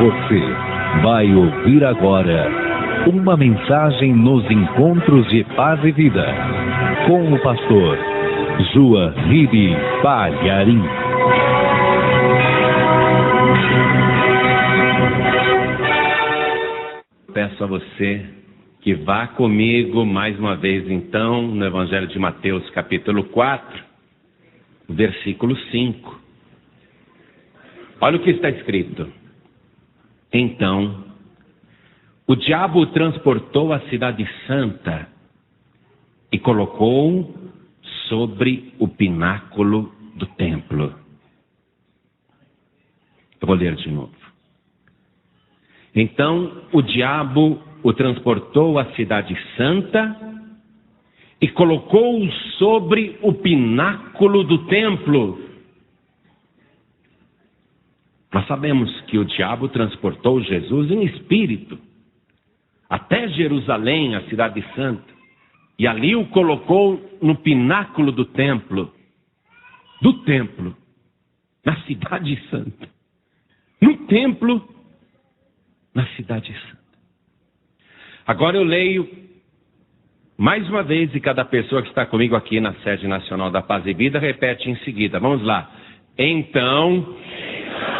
Você vai ouvir agora uma mensagem nos encontros de paz e vida com o pastor Joahiri Palharim. Peço a você que vá comigo mais uma vez então no Evangelho de Mateus capítulo 4, versículo 5. Olha o que está escrito. Então, o diabo o transportou à cidade santa e colocou sobre o pináculo do templo. Eu vou ler de novo. Então, o diabo o transportou à cidade santa e colocou-o sobre o pináculo do templo. Nós sabemos que o diabo transportou Jesus em espírito até Jerusalém, a cidade santa, e ali o colocou no pináculo do templo, na cidade santa, no templo, na cidade santa. Agora eu leio mais uma vez, e cada pessoa que está comigo aqui na sede nacional da Paz e Vida repete em seguida. Vamos lá. Então,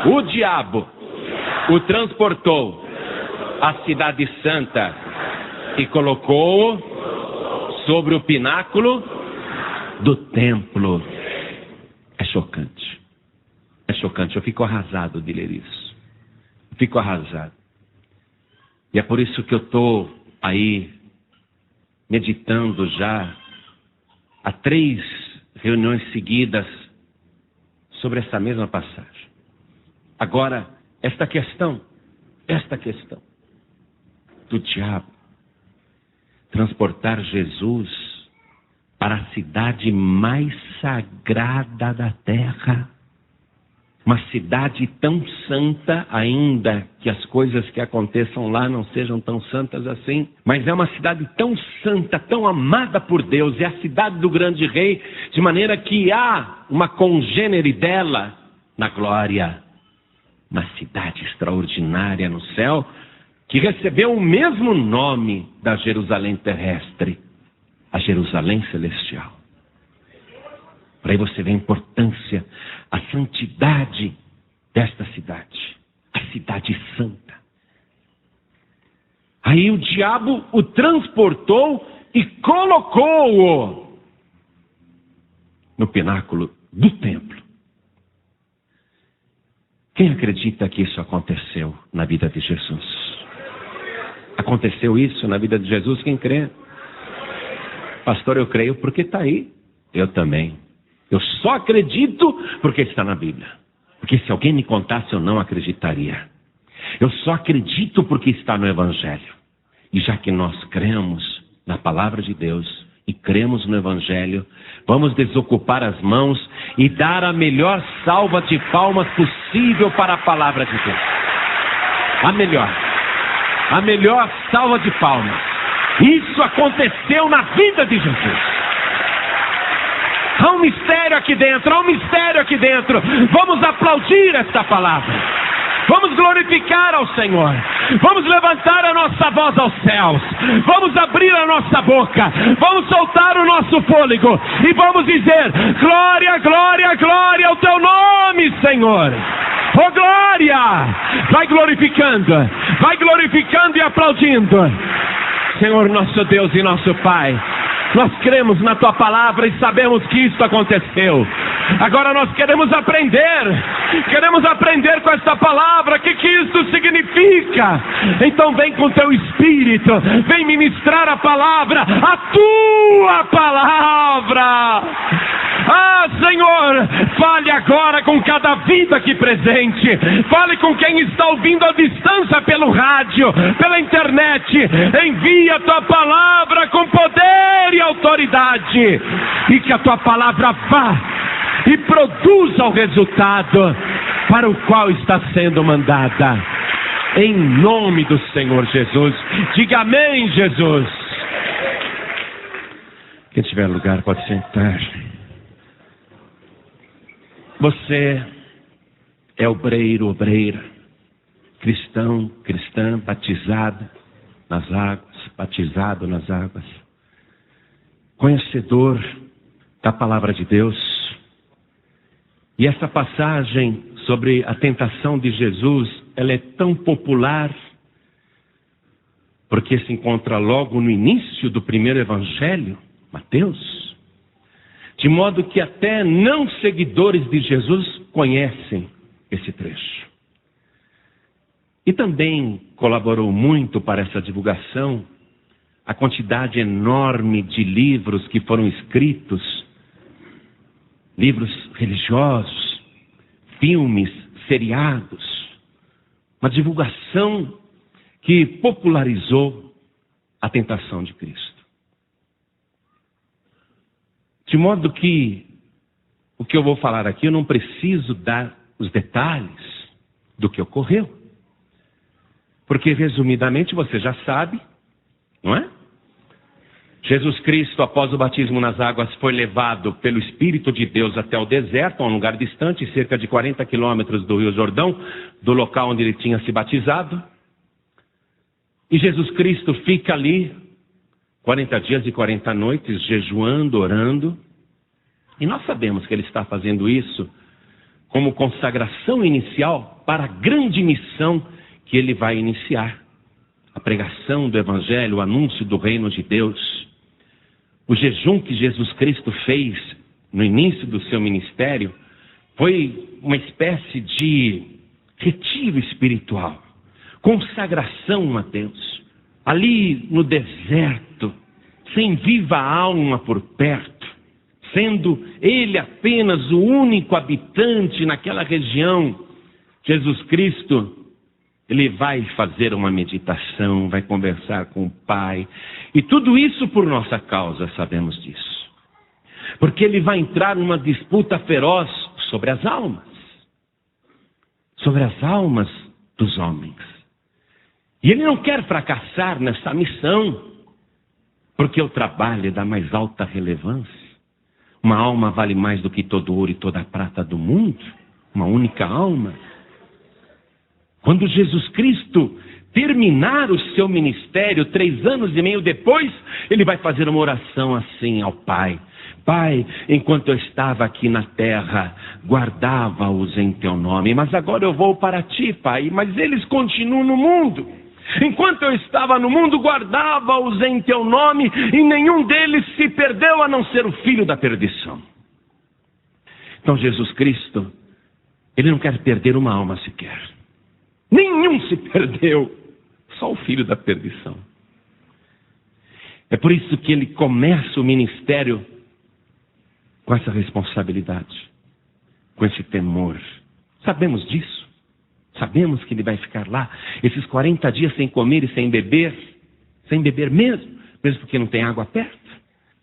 o diabo o transportou à cidade santa e colocou-o sobre o pináculo do templo. É chocante. É chocante. Eu fico arrasado de ler isso. Eu fico arrasado. E é por isso que eu estou aí meditando já há 3 reuniões seguidas sobre essa mesma passagem. Agora, esta questão do diabo transportar Jesus para a cidade mais sagrada da terra, uma cidade tão santa, ainda que as coisas que aconteçam lá não sejam tão santas assim, mas é uma cidade tão santa, tão amada por Deus, é a cidade do grande rei, de maneira que há uma congênere dela na glória, uma cidade extraordinária no céu, que recebeu o mesmo nome da Jerusalém terrestre, a Jerusalém celestial. Por aí você vê a importância, a santidade desta cidade, a cidade santa. Aí o diabo o transportou e colocou-o no pináculo do templo. Quem acredita que isso aconteceu na vida de Jesus? Aconteceu isso na vida de Jesus? Quem crê? Pastor, eu creio porque está aí. Eu também. Eu só acredito porque está na Bíblia. Porque se alguém me contasse, eu não acreditaria. Eu só acredito porque está no Evangelho. E já que nós cremos na palavra de Deus e cremos no Evangelho, vamos desocupar as mãos e dar a melhor salva de palmas possível para a palavra de Deus. A melhor salva de palmas. Isso aconteceu na vida de Jesus. Há um mistério aqui dentro, Vamos aplaudir esta palavra. Vamos glorificar ao Senhor. Vamos levantar a nossa voz aos céus. Vamos abrir a nossa boca. Vamos soltar o nosso fôlego. E vamos dizer: glória, glória, glória ao teu nome, Senhor. Oh, glória! Vai glorificando e aplaudindo. Senhor, nosso Deus e nosso Pai, nós cremos na tua palavra e sabemos que isso aconteceu. Agora nós queremos aprender com esta palavra, o que isso significa. Então vem com teu Espírito, vem ministrar a palavra, a tua palavra. Ah, Senhor, fale agora com cada vida aqui presente. Fale com quem está ouvindo à distância pelo rádio, pela internet. Envia a tua palavra com poder e autoridade. E que a tua palavra vá e produza o resultado para o qual está sendo mandada. Em nome do Senhor Jesus. Diga amém, Jesus. Quem tiver lugar pode sentar. Você é obreiro, obreira. cristão, cristã, batizado nas águas, conhecedor da palavra de Deus. E essa passagem sobre a tentação de Jesus, ela é tão popular, porque se encontra logo no início do primeiro evangelho, Mateus, de modo que até não seguidores de Jesus conhecem esse trecho. E também colaborou muito para essa divulgação a quantidade enorme de livros que foram escritos, livros religiosos, filmes, seriados, uma divulgação que popularizou a tentação de Cristo. De modo que o que eu vou falar aqui, eu não preciso dar os detalhes do que ocorreu. Porque, resumidamente, você já sabe, não é? Jesus Cristo, após o batismo nas águas, foi levado pelo Espírito de Deus até o deserto, a um lugar distante, cerca de 40 quilômetros do Rio Jordão, do local onde ele tinha se batizado. E Jesus Cristo fica ali 40 dias e 40 noites, jejuando, orando. E nós sabemos que ele está fazendo isso como consagração inicial para a grande missão que ele vai iniciar. A pregação do Evangelho, o anúncio do reino de Deus. O jejum que Jesus Cristo fez no início do seu ministério foi uma espécie de retiro espiritual. Consagração a Deus. Ali no deserto, sem viva alma por perto, sendo ele apenas o único habitante naquela região, Jesus Cristo, ele vai fazer uma meditação, vai conversar com o Pai. E tudo isso por nossa causa, sabemos disso. Porque ele vai entrar numa disputa feroz sobre as almas. Sobre as almas dos homens. E ele não quer fracassar nessa missão, porque o trabalho é da mais alta relevância. Uma alma vale mais do que todo ouro e toda a prata do mundo. Uma única alma. Quando Jesus Cristo terminar o seu ministério, 3 anos e meio depois, ele vai fazer uma oração assim ao Pai. Pai, enquanto eu estava aqui na terra, guardava-os em teu nome. Mas agora eu vou para ti, Pai. Mas eles continuam no mundo. Enquanto eu estava no mundo, guardava-os em teu nome. E nenhum deles se perdeu, a não ser o filho da perdição. Então Jesus Cristo, ele não quer perder uma alma sequer. Nenhum se perdeu, só o filho da perdição. É por isso que ele começa o ministério com essa responsabilidade, com esse temor. Sabemos disso. Sabemos que ele vai ficar lá, esses 40 dias sem comer e sem beber mesmo porque não tem água perto.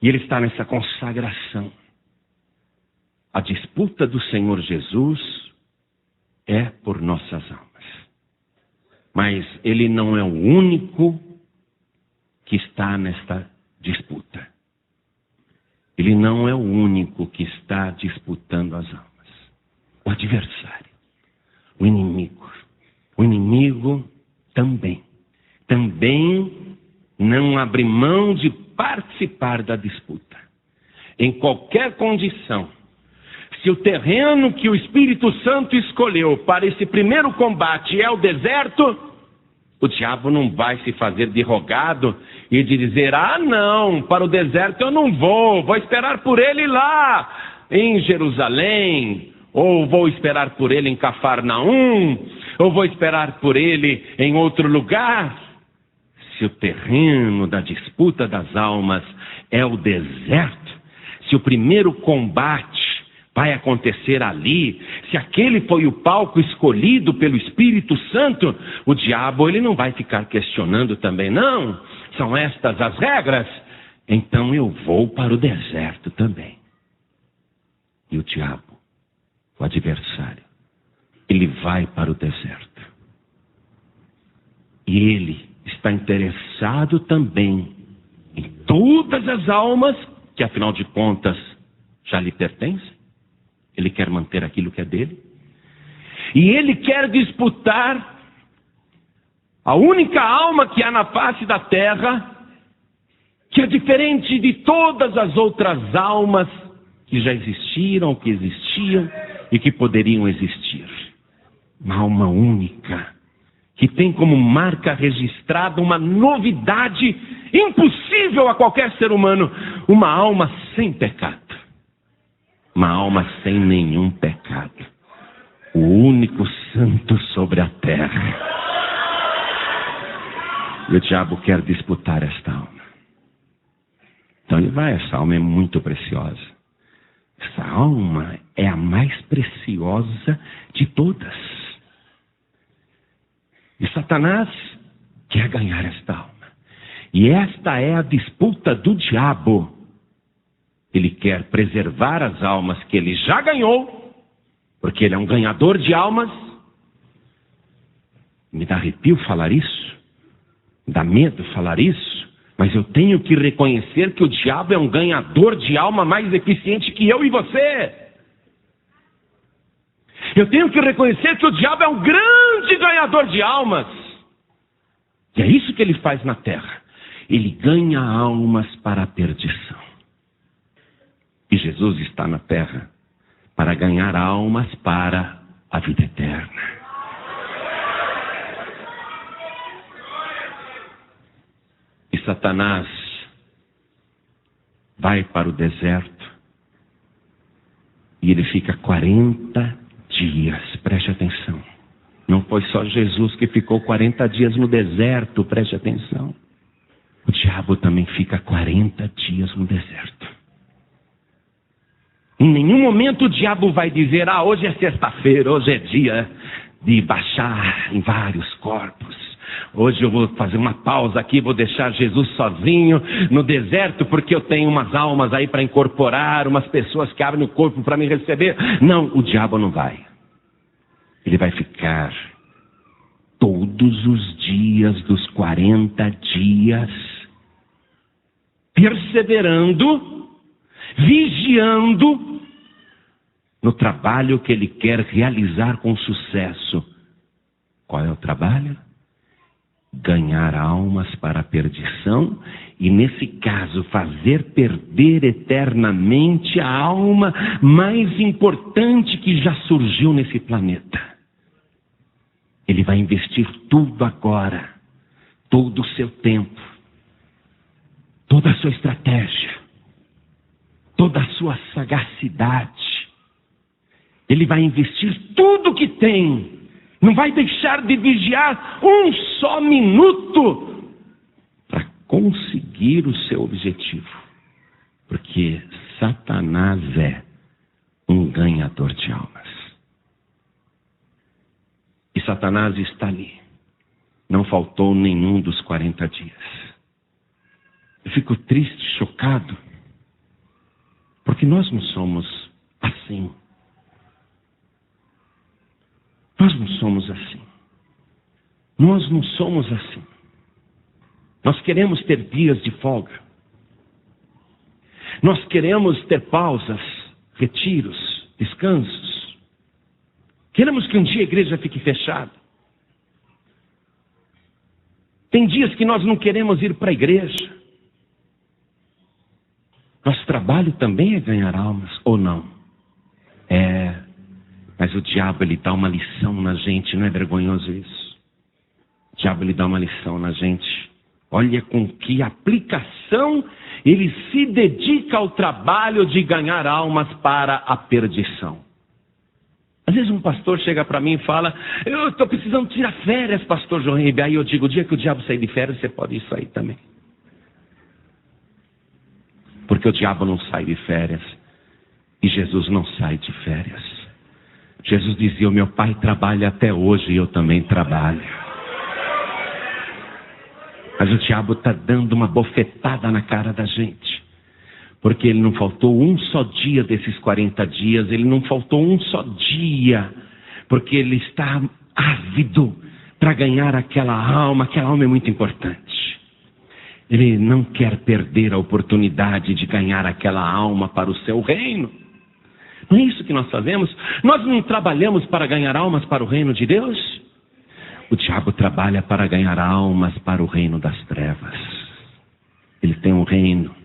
E ele está nessa consagração. A disputa do Senhor Jesus é por nossas almas. Mas ele não é o único que está nesta disputa. Ele não é o único que está disputando as almas. O adversário, o inimigo. O inimigo também não abre mão de participar da disputa. Em qualquer condição. Se o terreno que o Espírito Santo escolheu para esse primeiro combate é o deserto, o diabo não vai se fazer de rogado e de dizer, não, para o deserto eu não vou esperar por ele lá em Jerusalém, ou vou esperar por ele em Cafarnaum, ou vou esperar por ele em outro lugar. Se o terreno da disputa das almas é o deserto, se o primeiro combate vai acontecer ali, se aquele foi o palco escolhido pelo Espírito Santo, o diabo ele não vai ficar questionando também, não. São estas as regras, então eu vou para o deserto também. E o diabo, o adversário, ele vai para o deserto. E ele está interessado também em todas as almas que afinal de contas já lhe pertencem. Ele quer manter aquilo que é dele. E ele quer disputar A única alma que há na face da terra, que é diferente de todas as outras almas que já existiram, que existiam e que poderiam existir. Uma alma única, que tem como marca registrada uma novidade impossível a qualquer ser humano. Uma alma sem pecado. Uma alma sem nenhum pecado. O único santo sobre a terra. E o diabo quer disputar esta alma. Então ele vai, essa alma é muito preciosa. Essa alma é a mais preciosa de todas. E Satanás quer ganhar esta alma. E esta é a disputa do diabo. Ele quer preservar as almas que ele já ganhou, porque ele é um ganhador de almas. Me dá arrepio falar isso, me dá medo falar isso, mas eu tenho que reconhecer que o diabo é um ganhador de alma mais eficiente que eu e você. Eu tenho que reconhecer que o diabo é um grande ganhador de almas. E é isso que ele faz na terra. Ele ganha almas para a perdição. E Jesus está na terra para ganhar almas para a vida eterna. E Satanás vai para o deserto e ele fica 40 dias, preste atenção. Não foi só Jesus que ficou 40 dias no deserto, preste atenção. O diabo também fica 40 dias no deserto. Em nenhum momento o diabo vai dizer, hoje é sexta-feira, hoje é dia de baixar em vários corpos. Hoje eu vou fazer uma pausa aqui, vou deixar Jesus sozinho no deserto, porque eu tenho umas almas aí para incorporar, umas pessoas que abrem o corpo para me receber. Não, o diabo não vai. Ele vai ficar todos os dias dos 40 dias, perseverando, vigiando no trabalho que ele quer realizar com sucesso. Qual é o trabalho? Ganhar almas para a perdição e, nesse caso, fazer perder eternamente a alma mais importante que já surgiu nesse planeta. Ele vai investir tudo agora, todo o seu tempo, toda a sua estratégia, toda a sua sagacidade. Ele vai investir tudo que tem. Não vai deixar de vigiar um só minuto para conseguir o seu objetivo. Porque Satanás é um ganhador de almas. E Satanás está ali. Não faltou nenhum dos 40 dias. Eu fico triste, chocado, porque nós não somos assim. Nós não somos assim. Nós não somos assim. Nós queremos ter dias de folga. Nós queremos ter pausas, retiros, descansos. Queremos que um dia a igreja fique fechada. Tem dias que nós não queremos ir para a igreja. Nosso trabalho também é ganhar almas, ou não? Mas o diabo, ele dá uma lição na gente, não é vergonhoso isso? O diabo, ele dá uma lição na gente. Olha com que aplicação ele se dedica ao trabalho de ganhar almas para a perdição. Às vezes um pastor chega para mim e fala, eu estou precisando tirar férias, pastor João Ribeiro. Aí eu digo, o dia que o diabo sair de férias, você pode ir sair também. Porque o diabo não sai de férias e Jesus não sai de férias. Jesus dizia, o meu pai trabalha até hoje e eu também trabalho. Mas o diabo está dando uma bofetada na cara da gente. Porque ele não faltou um só dia desses 40 dias, ele não faltou um só dia. Porque ele está ávido para ganhar aquela alma é muito importante. Ele não quer perder a oportunidade de ganhar aquela alma para o seu reino. Não é isso que nós fazemos? Nós não trabalhamos para ganhar almas para o reino de Deus? O diabo trabalha para ganhar almas para o reino das trevas. Ele tem um reino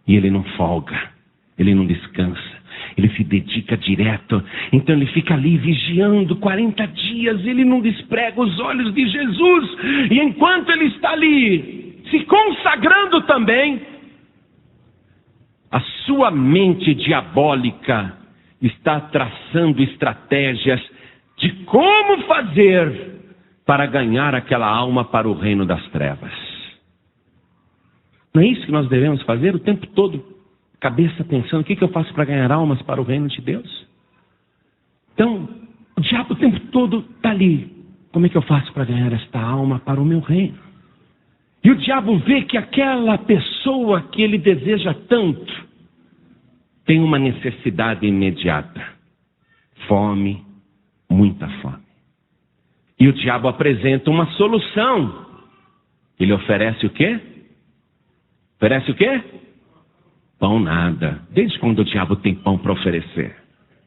e ele não folga, ele não descansa, ele se dedica direto. Então ele fica ali vigiando 40 dias, ele não desprega os olhos de Jesus. E enquanto ele está ali, se consagrando também, a sua mente diabólica está traçando estratégias de como fazer para ganhar aquela alma para o reino das trevas. Não é isso que nós devemos fazer o tempo todo? Cabeça pensando, o que eu faço para ganhar almas para o reino de Deus? Então, o diabo o tempo todo está ali. Como é que eu faço para ganhar esta alma para o meu reino? E o diabo vê que aquela pessoa que ele deseja tanto tem uma necessidade imediata. Fome, muita fome. E o diabo apresenta uma solução. Ele oferece o quê? Oferece o quê? Pão nada. Desde quando o diabo tem pão para oferecer?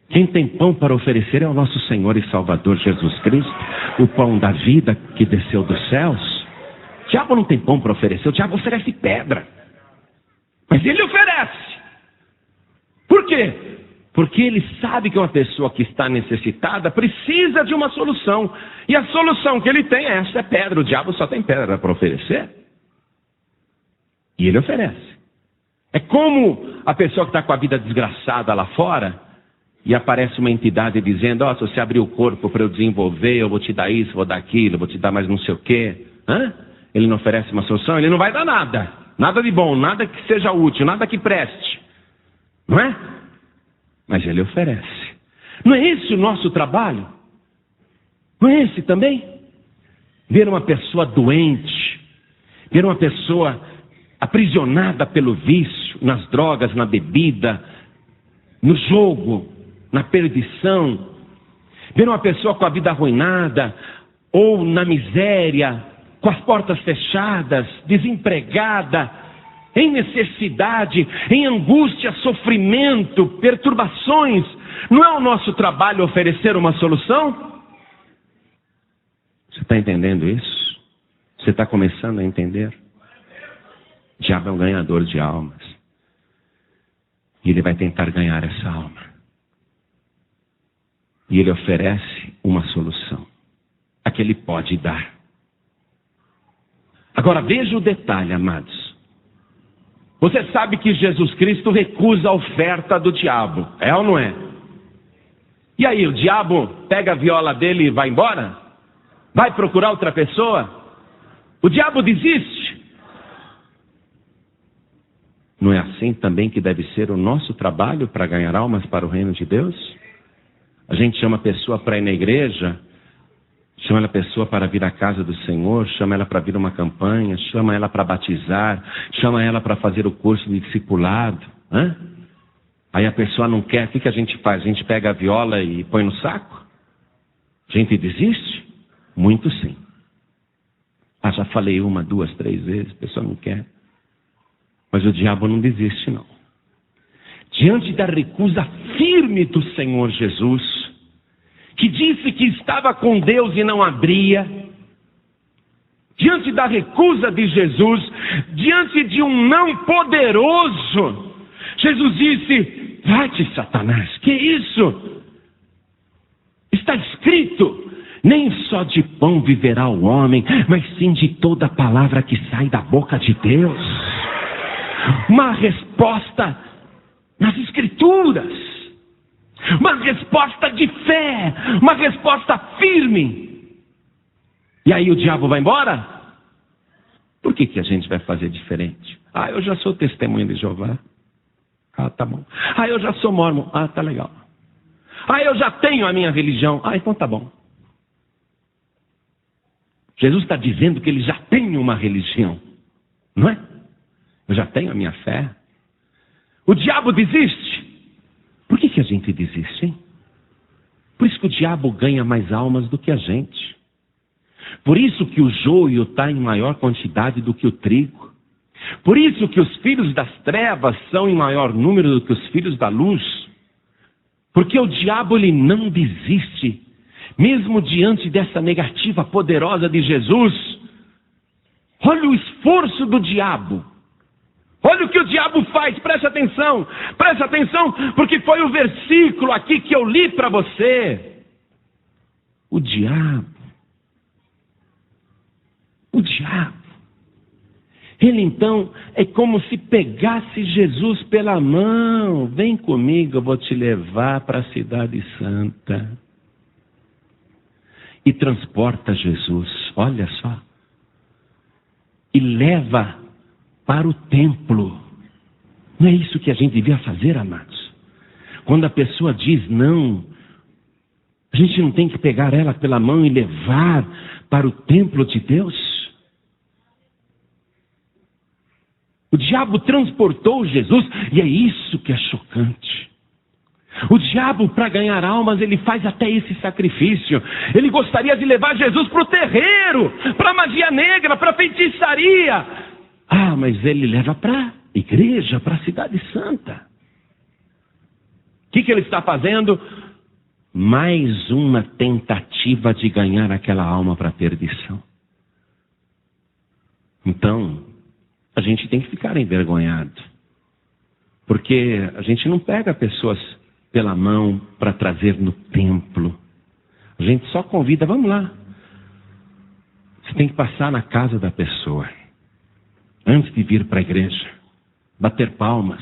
Quem tem pão para oferecer é o nosso Senhor e Salvador Jesus Cristo, o pão da vida que desceu dos céus. O diabo não tem pão para oferecer, o diabo oferece pedra. Mas ele oferece. Por quê? Porque ele sabe que uma pessoa que está necessitada precisa de uma solução. E a solução que ele tem é essa, é pedra. O diabo só tem pedra para oferecer. E ele oferece. É como a pessoa que está com a vida desgraçada lá fora, e aparece uma entidade dizendo, se você abrir o corpo para eu desenvolver, eu vou te dar isso, vou dar aquilo, vou te dar mais não sei o quê. Ele não oferece uma solução, ele não vai dar nada. Nada de bom, nada que seja útil, nada que preste. Não é? Mas ele oferece. Não é esse o nosso trabalho? Não é esse também? Ver uma pessoa doente, ver uma pessoa aprisionada pelo vício, nas drogas, na bebida, no jogo, na perdição, ver uma pessoa com a vida arruinada, ou na miséria, com as portas fechadas, desempregada, em necessidade, em angústia, sofrimento, perturbações. Não é o nosso trabalho oferecer uma solução? Você está entendendo isso? Você está começando a entender? O diabo é um ganhador de almas. E ele vai tentar ganhar essa alma. E ele oferece uma solução. A que ele pode dar. Agora veja o detalhe, amados. Você sabe que Jesus Cristo recusa a oferta do diabo. É ou não é? E aí, o diabo pega a viola dele e vai embora? Vai procurar outra pessoa? O diabo desiste? Não é assim também que deve ser o nosso trabalho para ganhar almas para o reino de Deus? A gente chama a pessoa para ir na igreja, chama a pessoa para vir à casa do Senhor, chama ela para vir a uma campanha, chama ela para batizar, chama ela para fazer o curso de discipulado. Aí a pessoa não quer, o que a gente faz? A gente pega a viola e põe no saco? A gente desiste? Muito sim. Já falei 1, 2, 3 vezes, a pessoa não quer. Mas o diabo não desiste, não. Diante da recusa firme do Senhor Jesus, que disse que estava com Deus e não abria, diante da recusa de Jesus, diante de um não poderoso, Jesus disse: vai-te, Satanás, que isso? Está escrito, nem só de pão viverá o homem, mas sim de toda palavra que sai da boca de Deus. Uma resposta nas Escrituras, uma resposta de fé, uma resposta firme. E aí o diabo vai embora? Por que a gente vai fazer diferente? Eu já sou testemunha de Jeová. Tá bom. Eu já sou mórmon. Tá legal. Eu já tenho a minha religião. Então tá bom. Jesus está dizendo que ele já tem uma religião, não é? Eu já tenho a minha fé. O diabo desiste. Por que a gente desiste, hein? Por isso que o diabo ganha mais almas do que a gente. Por isso que o joio está em maior quantidade do que o trigo. Por isso que os filhos das trevas são em maior número do que os filhos da luz. Porque o diabo ele não desiste. Mesmo diante dessa negativa poderosa de Jesus, olha o esforço do diabo. Olha o que o diabo faz, presta atenção, porque foi o versículo aqui que eu li para você. O diabo, ele então é como se pegasse Jesus pela mão. Vem comigo, eu vou te levar para a cidade santa. E transporta Jesus, olha só, e leva para o templo. Não é isso que a gente devia fazer, amados? Quando a pessoa diz não, a gente não tem que pegar ela pela mão e levar para o templo de Deus? O diabo transportou Jesus, e é isso que é chocante. O diabo, para ganhar almas, ele faz até esse sacrifício. Ele gostaria de levar Jesus para o terreiro, para a magia negra, para a feitiçaria. Ah, mas ele leva para a igreja, para a cidade santa. O que ele está fazendo? Mais uma tentativa de ganhar aquela alma para a perdição. Então, a gente tem que ficar envergonhado. Porque a gente não pega pessoas pela mão para trazer no templo. A gente só convida, vamos lá. Você tem que passar na casa da pessoa, antes de vir para a igreja, bater palmas,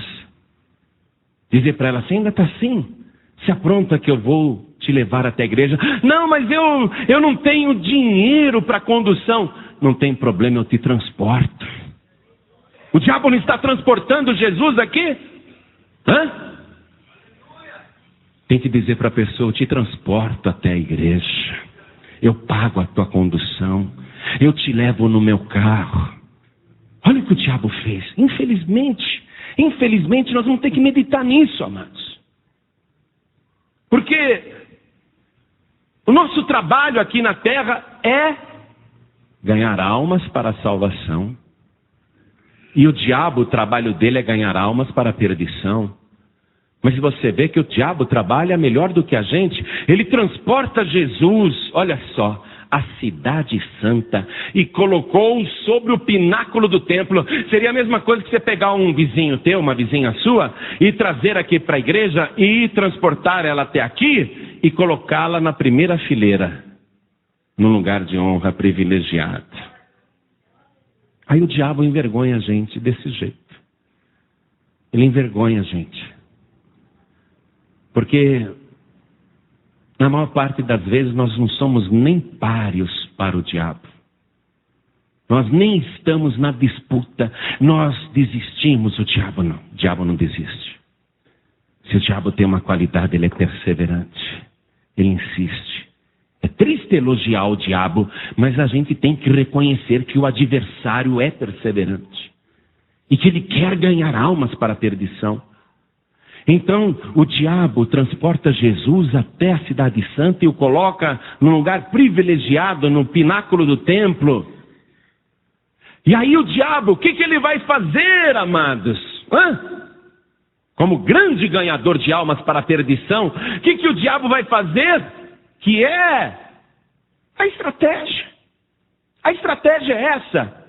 dizer para ela, você ainda está assim? Se apronta que eu vou te levar até a igreja. Não, mas eu não tenho dinheiro para condução. Não tem problema, eu te transporto. O diabo não está transportando Jesus aqui? Tem que dizer para a pessoa, eu te transporto até a igreja. Eu pago a tua condução. Eu te levo no meu carro. Olha o que o diabo fez. Infelizmente nós vamos ter que meditar nisso, amados. Porque o nosso trabalho aqui na terra é ganhar almas para a salvação. E o diabo, o trabalho dele é ganhar almas para a perdição. Mas você vê que o diabo trabalha melhor do que a gente. Ele transporta Jesus, olha só, a cidade santa, e colocou sobre o pináculo do templo. Seria a mesma coisa que você pegar um vizinho teu, uma vizinha sua, e trazer aqui para a igreja, e transportar ela até aqui, e colocá-la na primeira fileira, num lugar de honra privilegiado. Aí o diabo envergonha a gente desse jeito. Ele envergonha a gente. Porque na maior parte das vezes nós não somos nem páreos para o diabo. Nós nem estamos na disputa. Nós desistimos, o diabo não desiste. Se o diabo tem uma qualidade, ele é perseverante. Ele insiste. É triste elogiar o diabo, mas a gente tem que reconhecer que o adversário é perseverante. E que ele quer ganhar almas para a perdição. Então, o diabo transporta Jesus até a cidade santa e o coloca num lugar privilegiado, no pináculo do templo. E aí o diabo, o que ele vai fazer, amados? Como grande ganhador de almas para a perdição, o que o diabo vai fazer? Que é a estratégia. A estratégia é essa.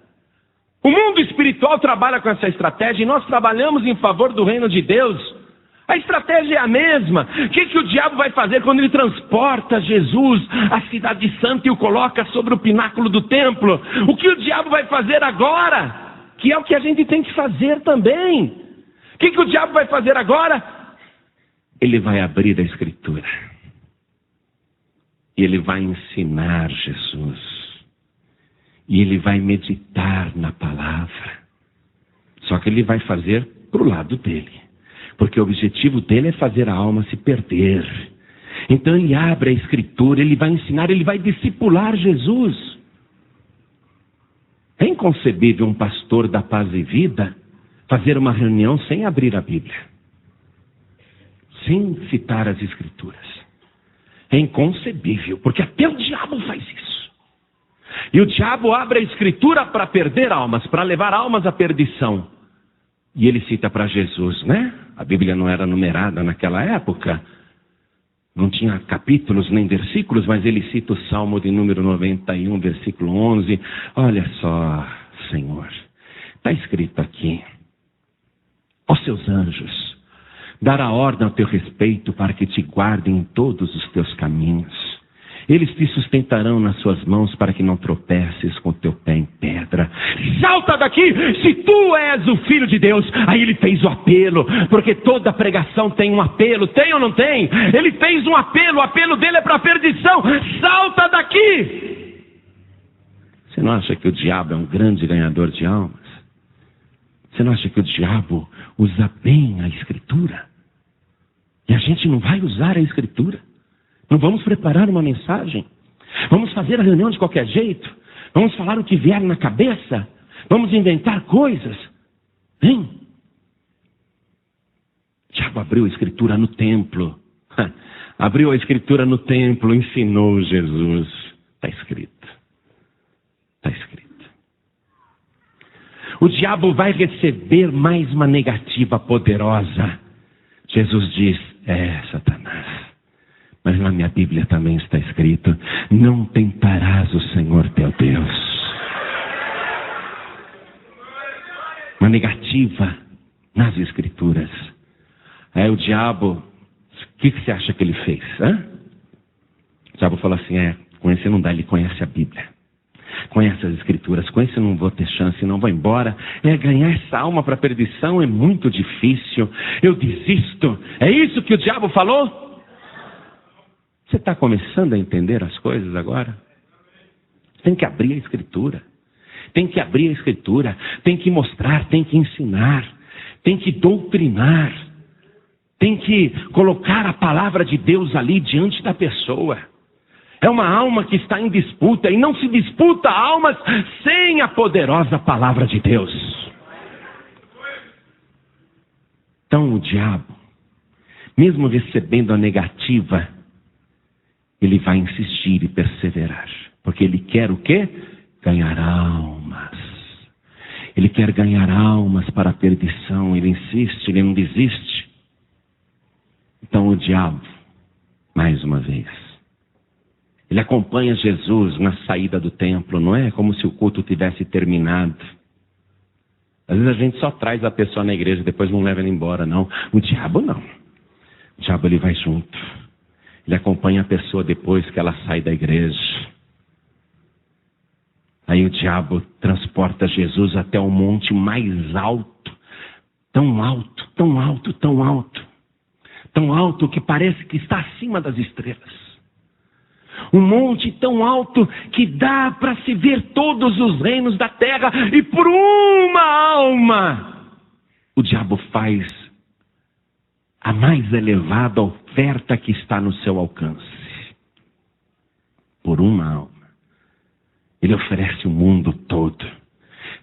O mundo espiritual trabalha com essa estratégia e nós trabalhamos em favor do reino de Deus. A estratégia é a mesma. O que o diabo vai fazer quando ele transporta Jesus à cidade santa e o coloca sobre o pináculo do templo? O que o diabo vai fazer agora? Que é o que a gente tem que fazer também. O que o diabo vai fazer agora? Ele vai abrir a Escritura. E ele vai ensinar Jesus. E ele vai meditar na palavra. Só que ele vai fazer para o lado dele. Porque o objetivo dele é fazer a alma se perder. Então ele abre a Escritura, ele vai ensinar, ele vai discipular Jesus. É inconcebível um pastor da Paz e Vida fazer uma reunião sem abrir a Bíblia. Sem citar as Escrituras. É inconcebível, porque até o diabo faz isso. E o diabo abre a Escritura para perder almas, para levar almas à perdição. E ele cita para Jesus, né? A Bíblia não era numerada naquela época. Não tinha capítulos nem versículos, mas ele cita o Salmo de número 91, versículo 11. Olha só, Senhor, está escrito aqui: aos seus anjos dará ordem ao teu respeito para que te guardem em todos os teus caminhos. Eles te sustentarão nas suas mãos para que não tropeces com o teu pé em pedra. Salta daqui, se tu és o Filho de Deus. Aí ele fez o apelo, porque toda pregação tem um apelo, tem ou não tem? Ele fez um apelo, o apelo dele é para a perdição. Salta daqui! Você não acha que o diabo é um grande ganhador de almas? Você não acha que o diabo usa bem a Escritura? E a gente não vai usar a Escritura? Não vamos preparar uma mensagem? Vamos fazer a reunião de qualquer jeito? Vamos falar o que vier na cabeça? Vamos inventar coisas? Hein? O diabo abriu a Escritura no templo. Abriu a Escritura no templo, ensinou Jesus. Está escrito. Está escrito. O diabo vai receber mais uma negativa poderosa. Jesus diz: Satanás, mas na minha Bíblia também está escrito: não tentarás o Senhor teu Deus. Uma negativa nas Escrituras. Aí o diabo, o que você acha que ele fez? O diabo falou assim: com esse não dá, ele conhece a Bíblia, conhece as Escrituras, com esse eu não vou ter chance, não vou embora. Ganhar essa alma para a perdição é muito difícil, eu desisto. É isso que o diabo falou? Você está começando a entender as coisas agora? Tem que abrir a Escritura. Tem que abrir a Escritura. Tem que mostrar, tem que ensinar. Tem que doutrinar. Tem que colocar a palavra de Deus ali diante da pessoa. É uma alma que está em disputa. E não se disputa almas sem a poderosa palavra de Deus. Então o diabo, mesmo recebendo a negativa, ele vai insistir e perseverar. Porque ele quer o quê? Ganhar almas. Ele quer ganhar almas para a perdição. Ele insiste, ele não desiste. Então o diabo, mais uma vez, ele acompanha Jesus na saída do templo. Não é como se o culto tivesse terminado. Às vezes a gente só traz a pessoa na igreja e depois não leva ela embora, não. O diabo não. O diabo ele vai junto. Ele acompanha a pessoa depois que ela sai da igreja. Aí o diabo transporta Jesus até o monte mais alto. Tão alto, tão alto, tão alto. Tão alto que parece que está acima das estrelas. Um monte tão alto que dá para se ver todos os reinos da terra. E por uma alma, o diabo faz a mais elevada oferta que está no seu alcance. Por uma alma. Ele oferece o mundo todo.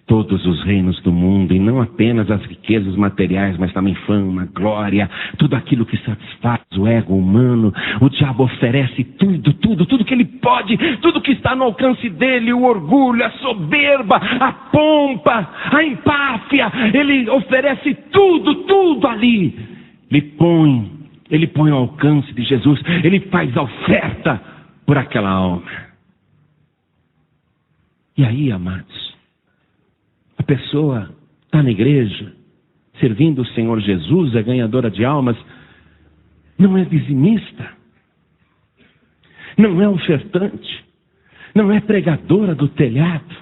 Todos os reinos do mundo. E não apenas as riquezas materiais, mas também fama, glória. Tudo aquilo que satisfaz o ego humano. O diabo oferece tudo que ele pode. Tudo que está no alcance dele. O orgulho, a soberba, a pompa, a empáfia. Ele oferece tudo ali. Ele põe ao alcance de Jesus. Ele faz a oferta por aquela alma. E aí, amados, a pessoa está na igreja, servindo o Senhor Jesus, é ganhadora de almas, não é dizimista, não é ofertante, não é pregadora do telhado,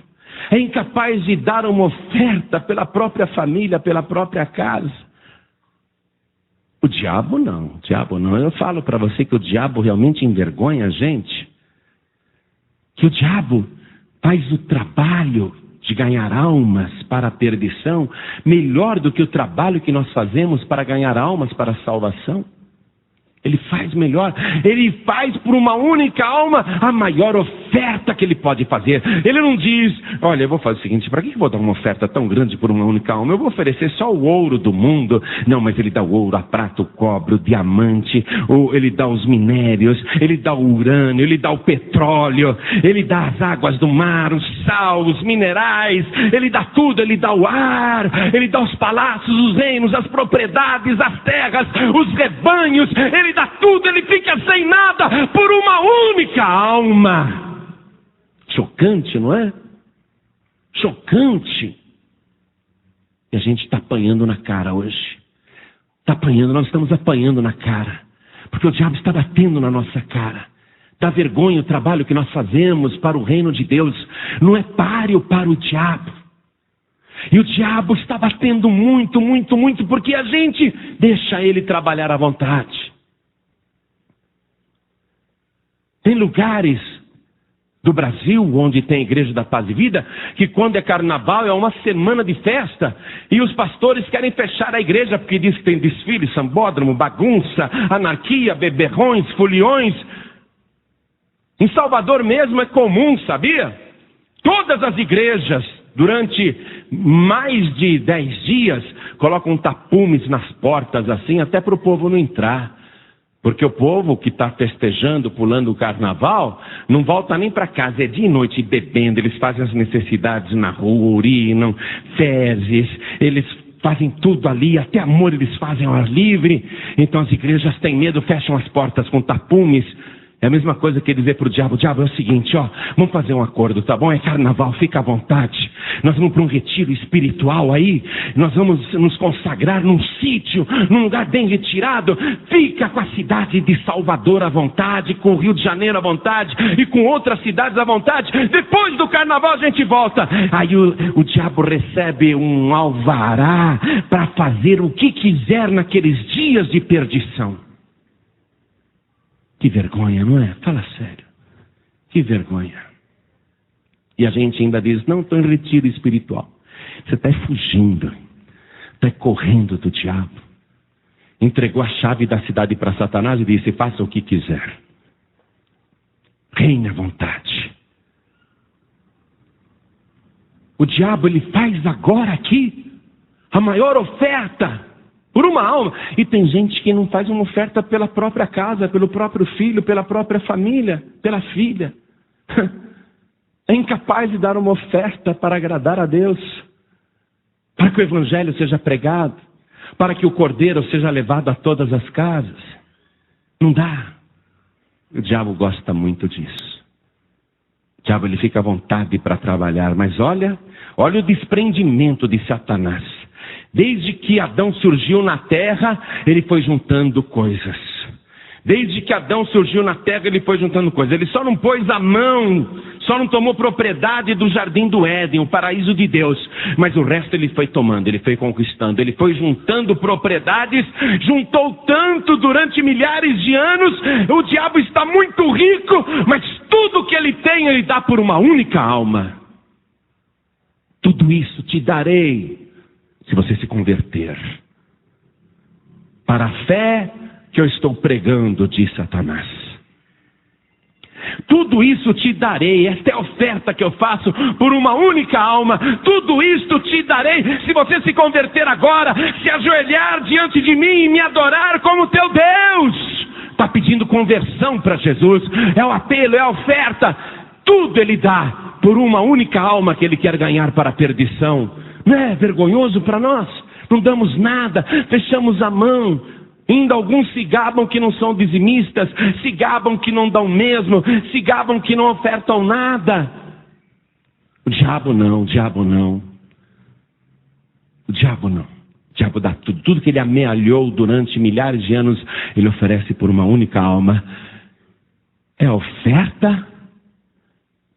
é incapaz de dar uma oferta pela própria família, pela própria casa. O diabo não. Eu falo para você que o diabo realmente envergonha a gente. Que o diabo faz o trabalho de ganhar almas para a perdição melhor do que o trabalho que nós fazemos para ganhar almas para a salvação. Ele faz melhor. Ele faz por uma única alma a maior oferta oferta que ele pode fazer. Ele não diz, olha, eu vou fazer o seguinte, para que eu vou dar uma oferta tão grande por uma única alma? Eu vou oferecer só o ouro do mundo. Não, mas ele dá o ouro, a prata, o cobre, o diamante, ele dá os minérios, ele dá o urânio, ele dá o petróleo, ele dá as águas do mar, o sal, os minerais, ele dá tudo, ele dá o ar, ele dá os palácios, os reinos, as propriedades, as terras, os rebanhos, ele dá tudo, ele fica sem nada por uma única alma. Chocante, não é? Chocante. E a gente está apanhando na cara hoje. Está apanhando, nós estamos apanhando na cara. Porque o diabo está batendo na nossa cara. Dá vergonha o trabalho que nós fazemos para o reino de Deus. Não é páreo para o diabo. E o diabo está batendo muito, muito, muito, porque a gente deixa ele trabalhar à vontade. Tem lugares do Brasil, onde tem Igreja da Paz e Vida, que quando é carnaval é uma semana de festa, e os pastores querem fechar a igreja, porque diz que tem desfile, sambódromo, bagunça, anarquia, beberrões, foliões. Em Salvador mesmo é comum, sabia? Todas as igrejas, durante mais de 10 dias, colocam tapumes nas portas assim, até para o povo não entrar. Porque o povo que está festejando, pulando o carnaval, não volta nem para casa, é dia e noite bebendo, eles fazem as necessidades na rua, urinam, fezes, eles fazem tudo ali, até amor eles fazem ao ar livre. Então as igrejas têm medo, fecham as portas com tapumes. É a mesma coisa que dizer para o diabo, é o seguinte, vamos fazer um acordo, tá bom? É carnaval, fica à vontade. Nós vamos para um retiro espiritual aí, nós vamos nos consagrar num sítio, num lugar bem retirado. Fica com a cidade de Salvador à vontade, com o Rio de Janeiro à vontade e com outras cidades à vontade. Depois do carnaval a gente volta. Aí o diabo recebe um alvará para fazer o que quiser naqueles dias de perdição. Que vergonha, não é? Fala sério. Que vergonha. E a gente ainda diz, não, estou em retiro espiritual. Você está fugindo. Está correndo do diabo. Entregou a chave da cidade para Satanás e disse, faça o que quiser. Reine à vontade. O diabo, ele faz agora aqui a maior oferta por uma alma. E tem gente que não faz uma oferta pela própria casa, pelo próprio filho, pela própria família, pela filha. É incapaz de dar uma oferta para agradar a Deus, para que o evangelho seja pregado, para que o cordeiro seja levado a todas as casas. Não dá. O diabo gosta muito disso. O diabo, ele fica à vontade para trabalhar, mas olha o desprendimento de Satanás. Desde que Adão surgiu na terra, ele foi juntando coisas. Desde que Adão surgiu na terra, ele foi juntando coisas. Ele só não pôs a mão, só não tomou propriedade do jardim do Éden, o paraíso de Deus. Mas o resto ele foi tomando, ele foi conquistando, ele foi juntando propriedades, juntou tanto durante milhares de anos. O diabo está muito rico, mas tudo que ele tem, ele dá por uma única alma. Tudo isso te darei, se você se converter para a fé que eu estou pregando, diz Satanás. Tudo isso te darei, esta é a oferta que eu faço por uma única alma. Tudo isto te darei, se você se converter agora, se ajoelhar diante de mim e me adorar como teu Deus. Está pedindo conversão para Jesus, é o apelo, é a oferta. Tudo ele dá por uma única alma que ele quer ganhar para a perdição. Não é vergonhoso para nós? Não damos nada, fechamos a mão. Ainda alguns se gabam que não são dizimistas, se gabam que não dão mesmo, se gabam que não ofertam nada. O diabo não, o diabo não. O diabo não. O diabo dá tudo. Tudo que ele amealhou durante milhares de anos, ele oferece por uma única alma. É a oferta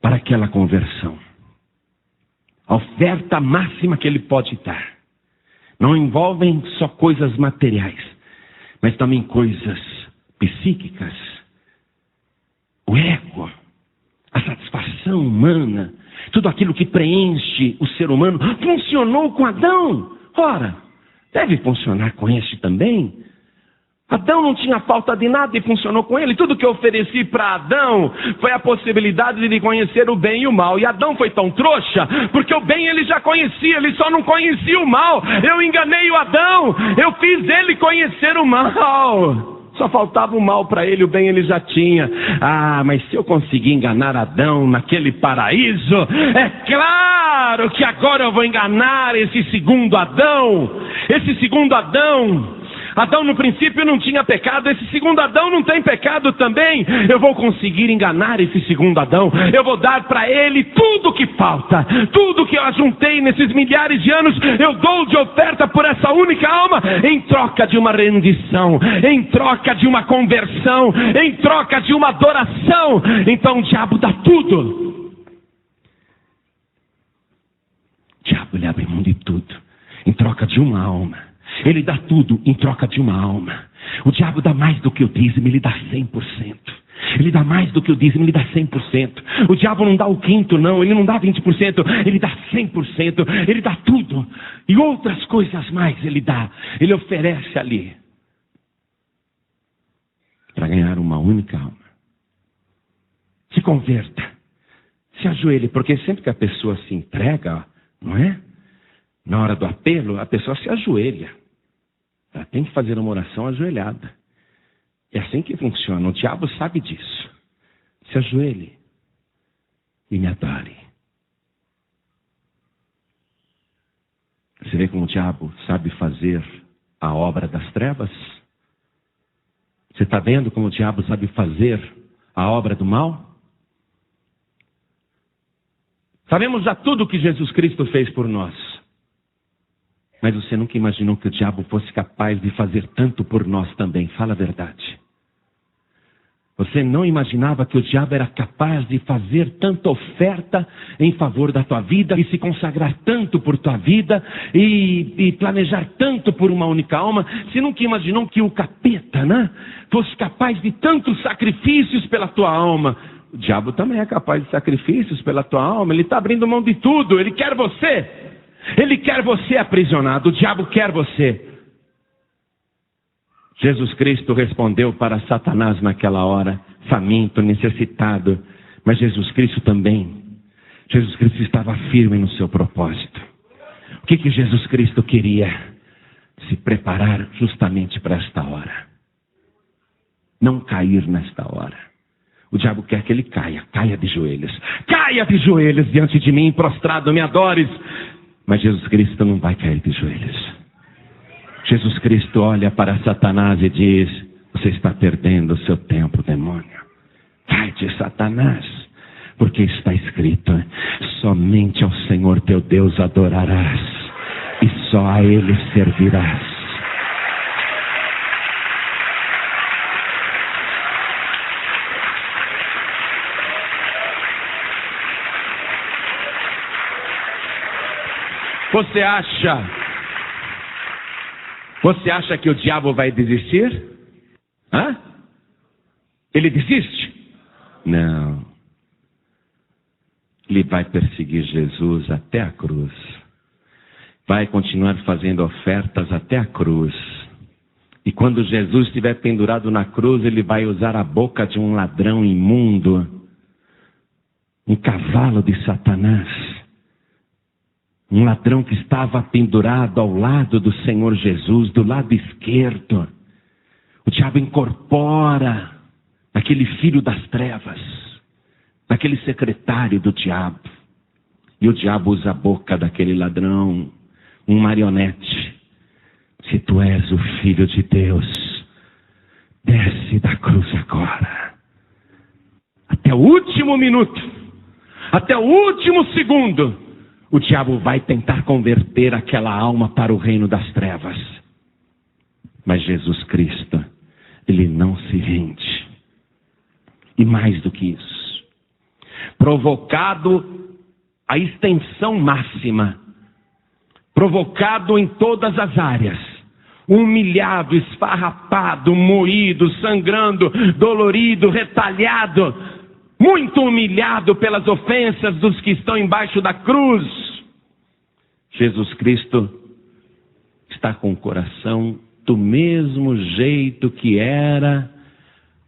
para aquela conversão. A oferta máxima que ele pode dar. Não envolvem só coisas materiais, mas também coisas psíquicas. O ego, a satisfação humana, tudo aquilo que preenche o ser humano, funcionou com Adão. Ora, deve funcionar com este também. Adão não tinha falta de nada e funcionou com ele. Tudo que eu ofereci para Adão foi a possibilidade de ele conhecer o bem e o mal. E Adão foi tão trouxa, porque o bem ele já conhecia, ele só não conhecia o mal. Eu enganei o Adão, eu fiz ele conhecer o mal. Só faltava o mal para ele, o bem ele já tinha. Ah, mas se eu conseguir enganar Adão naquele paraíso, é claro que agora eu vou enganar esse segundo Adão. Esse segundo Adão... Adão no princípio não tinha pecado, esse segundo Adão não tem pecado também. Eu vou conseguir enganar esse segundo Adão. Eu vou dar para ele tudo que falta. Tudo que eu ajuntei nesses milhares de anos, eu dou de oferta por essa única alma, em troca de uma rendição, em troca de uma conversão, em troca de uma adoração. Então o diabo dá tudo. O diabo ele abre mão de tudo, em troca de uma alma. Ele dá tudo em troca de uma alma. O diabo dá mais do que o dízimo, ele dá 100%. Ele dá mais do que o dízimo, ele dá 100%. O diabo não dá o quinto, não, ele não dá 20%, ele dá 100%, ele dá tudo. E outras coisas mais ele dá, ele oferece ali. Para ganhar uma única alma. Se converta, se ajoelhe, porque sempre que a pessoa se entrega, não é? Na hora do apelo, a pessoa se ajoelha. Ela tem que fazer uma oração ajoelhada. É assim que funciona. O diabo sabe disso. Se ajoelhe e me adore. Você vê como o diabo sabe fazer a obra das trevas? Você está vendo como o diabo sabe fazer a obra do mal? Sabemos já tudo o que Jesus Cristo fez por nós. Mas você nunca imaginou que o diabo fosse capaz de fazer tanto por nós também. Fala a verdade. Você não imaginava que o diabo era capaz de fazer tanta oferta em favor da tua vida e se consagrar tanto por tua vida e planejar tanto por uma única alma. Você nunca imaginou que o capeta, né, fosse capaz de tantos sacrifícios pela tua alma. O diabo também é capaz de sacrifícios pela tua alma. Ele está abrindo mão de tudo. Ele quer você. Ele quer você aprisionado, o diabo quer você. Jesus Cristo respondeu para Satanás naquela hora, faminto, necessitado. Mas Jesus Cristo estava firme no seu propósito. O que Jesus Cristo queria? Se preparar justamente para esta hora. Não cair nesta hora. O diabo quer que ele caia de joelhos. Caia de joelhos diante de mim, prostrado, me adores. Mas Jesus Cristo não vai cair de joelhos. Jesus Cristo olha para Satanás e diz: você está perdendo o seu tempo, demônio. Vai-te, Satanás, porque está escrito: somente ao Senhor teu Deus adorarás, e só a Ele servirás. Você acha que o diabo vai desistir? Hã? Ele desiste? Não. Ele vai perseguir Jesus até a cruz. Vai continuar fazendo ofertas até a cruz. E quando Jesus estiver pendurado na cruz, ele vai usar a boca de um ladrão imundo, um cavalo de Satanás. Um ladrão que estava pendurado ao lado do Senhor Jesus, do lado esquerdo. O diabo incorpora aquele filho das trevas, aquele secretário do diabo. E o diabo usa a boca daquele ladrão, um marionete. Se tu és o Filho de Deus, desce da cruz agora. Até o último minuto, até o último segundo, o diabo vai tentar converter aquela alma para o reino das trevas. Mas Jesus Cristo, ele não se rende. E mais do que isso, provocado a extensão máxima, provocado em todas as áreas, humilhado, esfarrapado, moído, sangrando, dolorido, retalhado, muito humilhado pelas ofensas dos que estão embaixo da cruz. Jesus Cristo está com o coração do mesmo jeito que era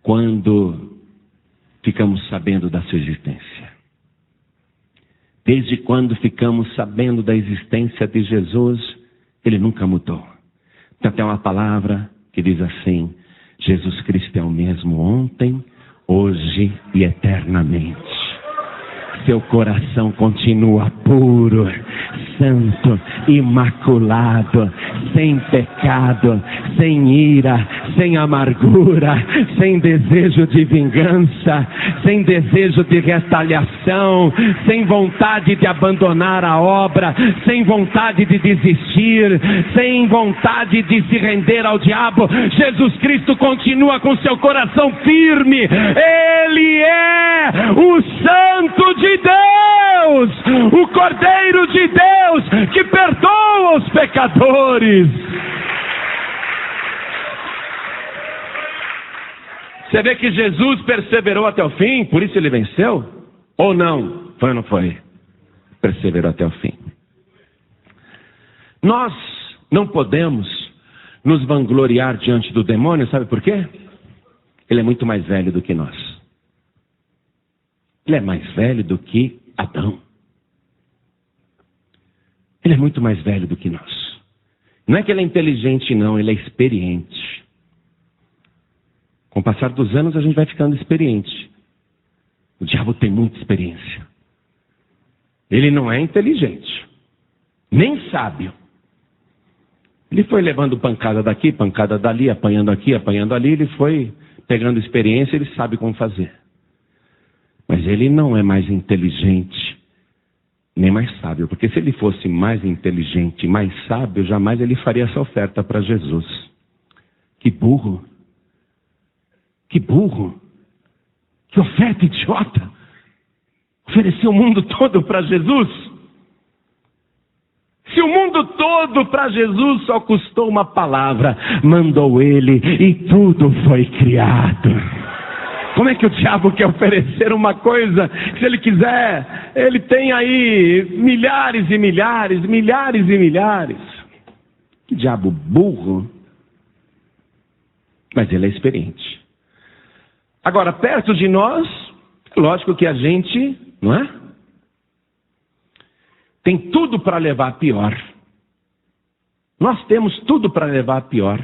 quando ficamos sabendo da sua existência. Desde quando ficamos sabendo da existência de Jesus, Ele nunca mudou. Tem até uma palavra que diz assim: Jesus Cristo é o mesmo ontem, hoje e eternamente. Seu coração continua puro, santo, imaculado, sem pecado, sem ira, sem amargura, sem desejo de vingança, sem desejo de retaliação, sem vontade de abandonar a obra, sem vontade de desistir, sem vontade de se render ao diabo. Jesus Cristo continua com seu coração firme. Ele é o Santo de Deus, o Cordeiro de Deus que perdoa os pecadores. Você vê que Jesus perseverou até o fim, por isso ele venceu? Ou não? Foi ou não foi? Perseverou até o fim. Nós não podemos nos vangloriar diante do demônio, sabe por quê? Ele é muito mais velho do que nós. Ele é mais velho do que Adão. Ele é muito mais velho do que nós. Não é que ele é inteligente, não, ele é experiente. Com o passar dos anos a gente vai ficando experiente. O diabo tem muita experiência. Ele não é inteligente, nem sábio. Ele foi levando pancada daqui, pancada dali, apanhando aqui, apanhando ali. Ele foi pegando experiência, ele sabe como fazer. Mas ele não é mais inteligente, nem mais sábio. Porque se ele fosse mais inteligente, mais sábio, jamais ele faria essa oferta para Jesus. Que burro! Que burro! Que oferta idiota! Oferecer o mundo todo para Jesus? Se o mundo todo para Jesus só custou uma palavra, mandou ele e tudo foi criado. Como é que o diabo quer oferecer uma coisa que, se ele quiser, ele tem aí milhares e milhares, milhares e milhares? Que diabo burro! Mas ele é experiente. Agora, perto de nós, lógico que a gente, não é? Tem tudo para levar a pior. Nós temos tudo para levar a pior.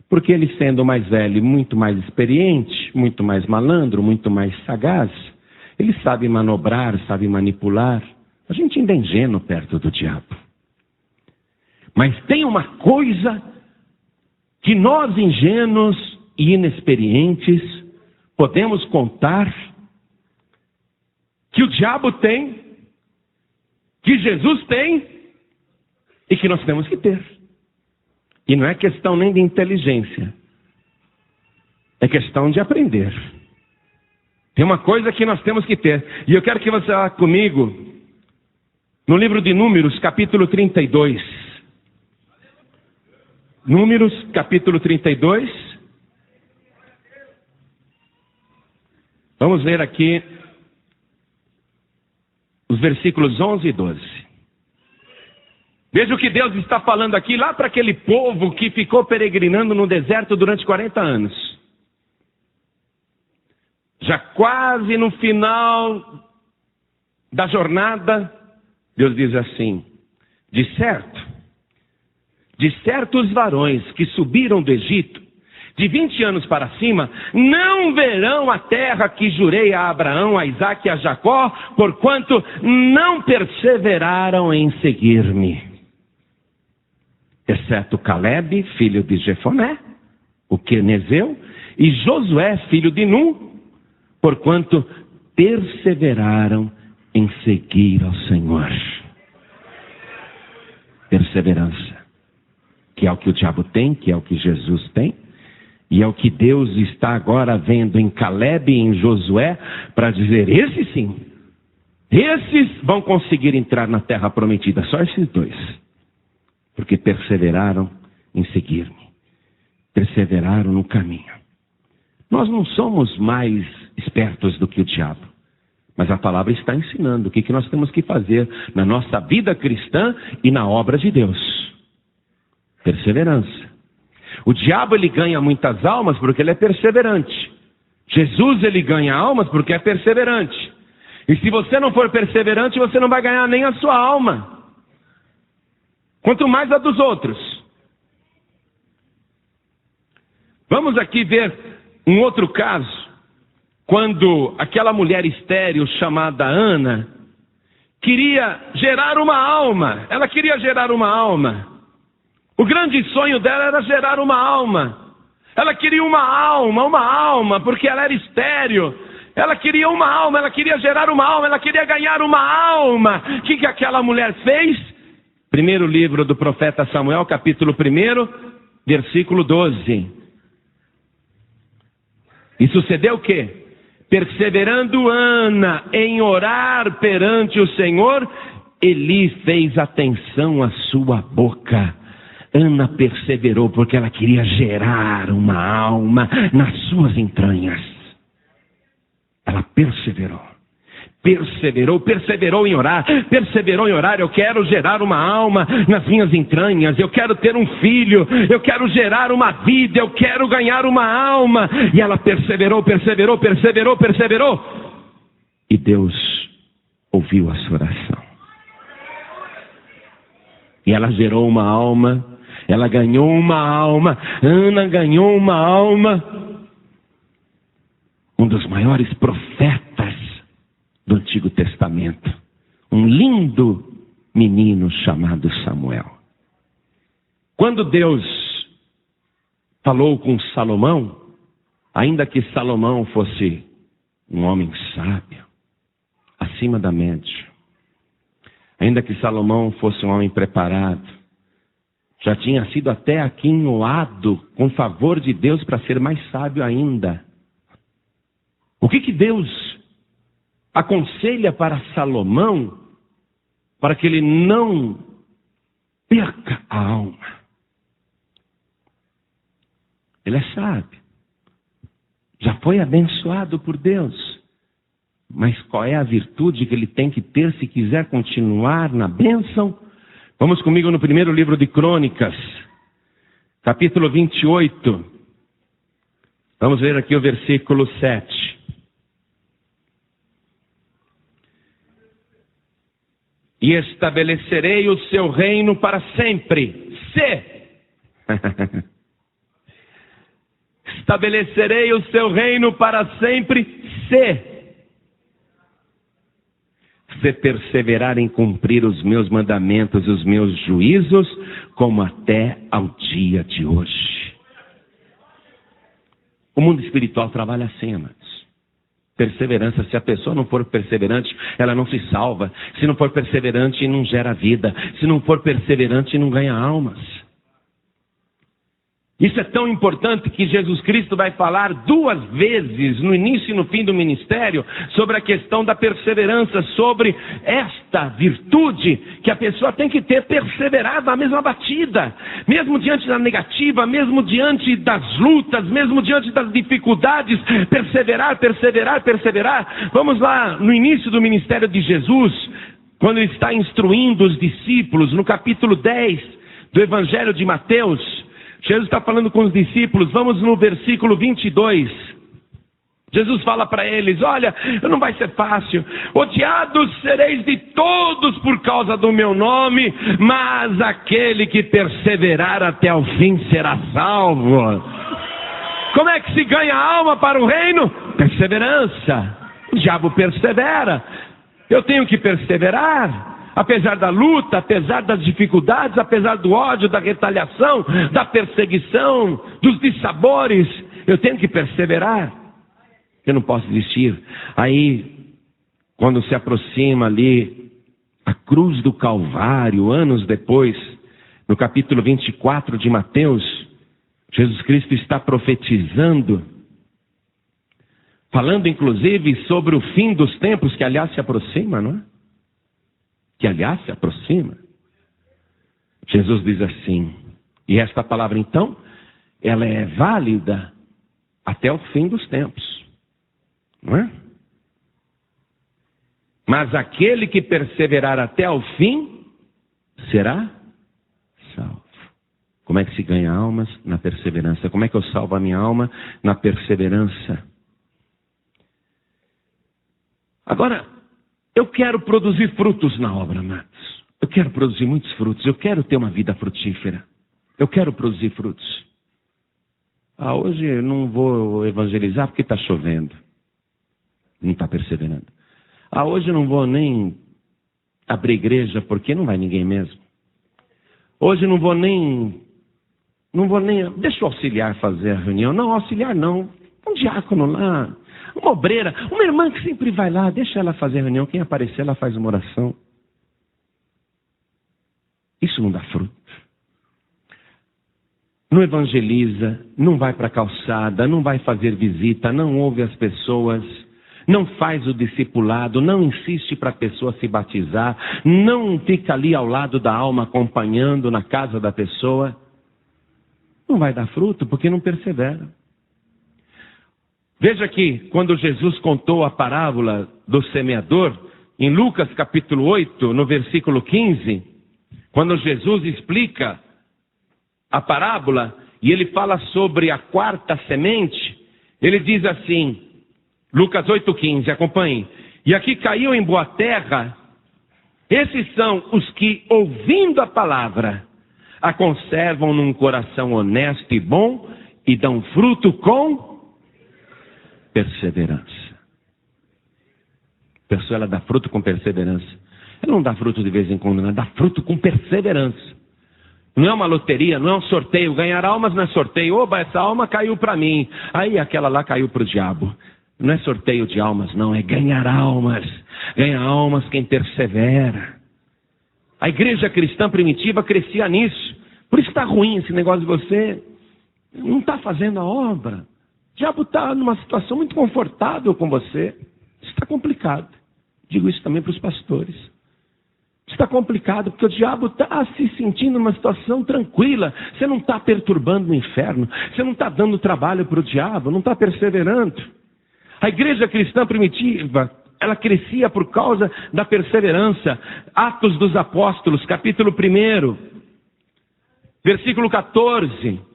Porque ele, sendo mais velho, muito mais experiente, muito mais malandro, muito mais sagaz, ele sabe manobrar, sabe manipular. A gente ainda é ingênuo perto do diabo. Mas tem uma coisa que nós, ingênuos e inexperientes, podemos contar, que o diabo tem, que Jesus tem e que nós temos que ter. E não é questão nem de inteligência, é questão de aprender. Tem uma coisa que nós temos que ter, e eu quero que você vá comigo no livro de Números, capítulo 32. Números, capítulo 32. Vamos ler aqui os versículos 11 e 12. Veja o que Deus está falando aqui lá para aquele povo que ficou peregrinando no deserto durante 40 anos. Já quase no final da jornada, Deus diz assim: de certo os varões que subiram do Egito, de 20 anos para cima, não verão a terra que jurei a Abraão, a Isaque e a Jacó, porquanto não perseveraram em seguir-me. Exceto Caleb, filho de Jefoné, o quenezeu, e Josué, filho de Nun, porquanto perseveraram em seguir ao Senhor. Perseverança, que é o que o diabo tem, que é o que Jesus tem, e é o que Deus está agora vendo em Caleb e em Josué, para dizer: esses sim, esses vão conseguir entrar na terra prometida, só esses dois. Porque perseveraram em seguir-me. Perseveraram no caminho. Nós não somos mais espertos do que o diabo. Mas a palavra está ensinando o que nós temos que fazer na nossa vida cristã e na obra de Deus. Perseverança. O diabo, ele ganha muitas almas porque ele é perseverante. Jesus, ele ganha almas porque é perseverante. E se você não for perseverante, você não vai ganhar nem a sua alma, quanto mais a dos outros. Vamos aqui ver um outro caso, quando aquela mulher estéril chamada Ana queria gerar uma alma. Ela queria gerar uma alma. O grande sonho dela era gerar uma alma. Ela queria uma alma, porque ela era estéril. Ela queria uma alma, ela queria gerar uma alma, ela queria ganhar uma alma. O que aquela mulher fez? Primeiro livro do profeta Samuel, capítulo 1, versículo 12. E sucedeu o quê? Perseverando Ana em orar perante o Senhor, Eli fez atenção à sua boca. Ana perseverou porque ela queria gerar uma alma nas suas entranhas. Ela perseverou. Perseverou em orar. Eu quero gerar uma alma nas minhas entranhas. Eu quero ter um filho. Eu quero gerar uma vida. Eu quero ganhar uma alma. E ela perseverou. E Deus ouviu a sua oração. E ela gerou uma alma. Ela ganhou uma alma. Ana ganhou uma alma. Um dos maiores profetas do Antigo Testamento. Um lindo menino chamado Samuel. Quando Deus falou com Salomão, ainda que Salomão fosse um homem sábio, acima da média, ainda que Salomão fosse um homem preparado, já tinha sido até aquinhoado com favor de Deus para ser mais sábio ainda. O que Deus aconselha para Salomão, para que ele não perca a alma? Ele é sábio, já foi abençoado por Deus, mas qual é a virtude que ele tem que ter se quiser continuar na bênção? Vamos comigo no primeiro livro de Crônicas, capítulo 28. Vamos ver aqui o versículo 7. E estabelecerei o seu reino para sempre. Estabelecerei o seu reino para sempre, se perseverar em cumprir os meus mandamentos, os meus juízos, como até ao dia de hoje. O mundo espiritual trabalha assim, amados. Perseverança. Se a pessoa não for perseverante, ela não se salva. Se não for perseverante, não gera vida. Se não for perseverante, não ganha almas. Isso é tão importante que Jesus Cristo vai falar 2 vezes, no início e no fim do ministério, sobre a questão da perseverança, sobre esta virtude que a pessoa tem que ter, perseverar na mesma batida, mesmo diante da negativa, mesmo diante das lutas, mesmo diante das dificuldades, perseverar. Vamos lá, no início do ministério de Jesus, quando ele está instruindo os discípulos, no capítulo 10 do Evangelho de Mateus, Jesus está falando com os discípulos. Vamos no versículo 22. Jesus fala para eles: olha, não vai ser fácil. Odiados sereis de todos por causa do meu nome, mas aquele que perseverar até o fim será salvo. Como é que se ganha alma para o reino? Perseverança. O diabo persevera. Eu tenho que perseverar. Apesar da luta, apesar das dificuldades, apesar do ódio, da retaliação, da perseguição, dos dissabores, eu tenho que perseverar. Eu não posso desistir. Aí, quando se aproxima ali a cruz do Calvário, anos depois, no capítulo 24 de Mateus, Jesus Cristo está profetizando, falando inclusive sobre o fim dos tempos, que aliás se aproxima, não é? Se aproxima. Jesus diz assim, e esta palavra então, ela é válida até o fim dos tempos, não é? Mas aquele que perseverar até o fim, será salvo. Como é que se ganha almas? Na perseverança. Como é que eu salvo a minha alma? Na perseverança. Agora, eu quero produzir frutos na obra, amados. Eu quero produzir muitos frutos. Eu quero ter uma vida frutífera. Eu quero produzir frutos. Hoje eu não vou evangelizar porque está chovendo. Não está perseverando. Hoje eu não vou nem abrir igreja porque não vai ninguém mesmo. Hoje eu não vou nem... Deixa o auxiliar fazer a reunião. Não, auxiliar não. Um diácono lá. Uma obreira. Uma irmã que sempre vai lá. Deixa ela fazer a reunião. Quem aparecer, ela faz uma oração. Isso não dá fruto. Não evangeliza, não vai para a calçada, não vai fazer visita, não ouve as pessoas, não faz o discipulado, não insiste para a pessoa se batizar, não fica ali ao lado da alma acompanhando na casa da pessoa. Não vai dar fruto porque não persevera. Veja que quando Jesus contou a parábola do semeador, em Lucas capítulo 8, no versículo 15, quando Jesus explica a parábola, e ele fala sobre a quarta semente, ele diz assim, Lucas 8,15, acompanhem. E aqui caiu em boa terra, esses são os que, ouvindo a palavra, a conservam num coração honesto e bom, e dão fruto com perseverança. A pessoa, ela dá fruto com perseverança. Ela não dá fruto de vez em quando, ela dá fruto com perseverança. Não é uma loteria, não é um sorteio. Ganhar almas não é sorteio. Oba, essa alma caiu para mim. Aí aquela lá caiu para o diabo. Não é sorteio de almas, não. É ganhar almas. Ganha almas quem persevera. A igreja cristã primitiva crescia nisso. Por isso está ruim esse negócio de você. Não está fazendo a obra. O diabo está numa situação muito confortável com você. Isso está complicado. Digo isso também para os pastores. Está complicado, porque o diabo está se sentindo numa situação tranquila. Você não está perturbando o inferno. Você não está dando trabalho para o diabo, não está perseverando. A igreja cristã primitiva, ela crescia por causa da perseverança. Atos dos Apóstolos, capítulo 1, versículo 14.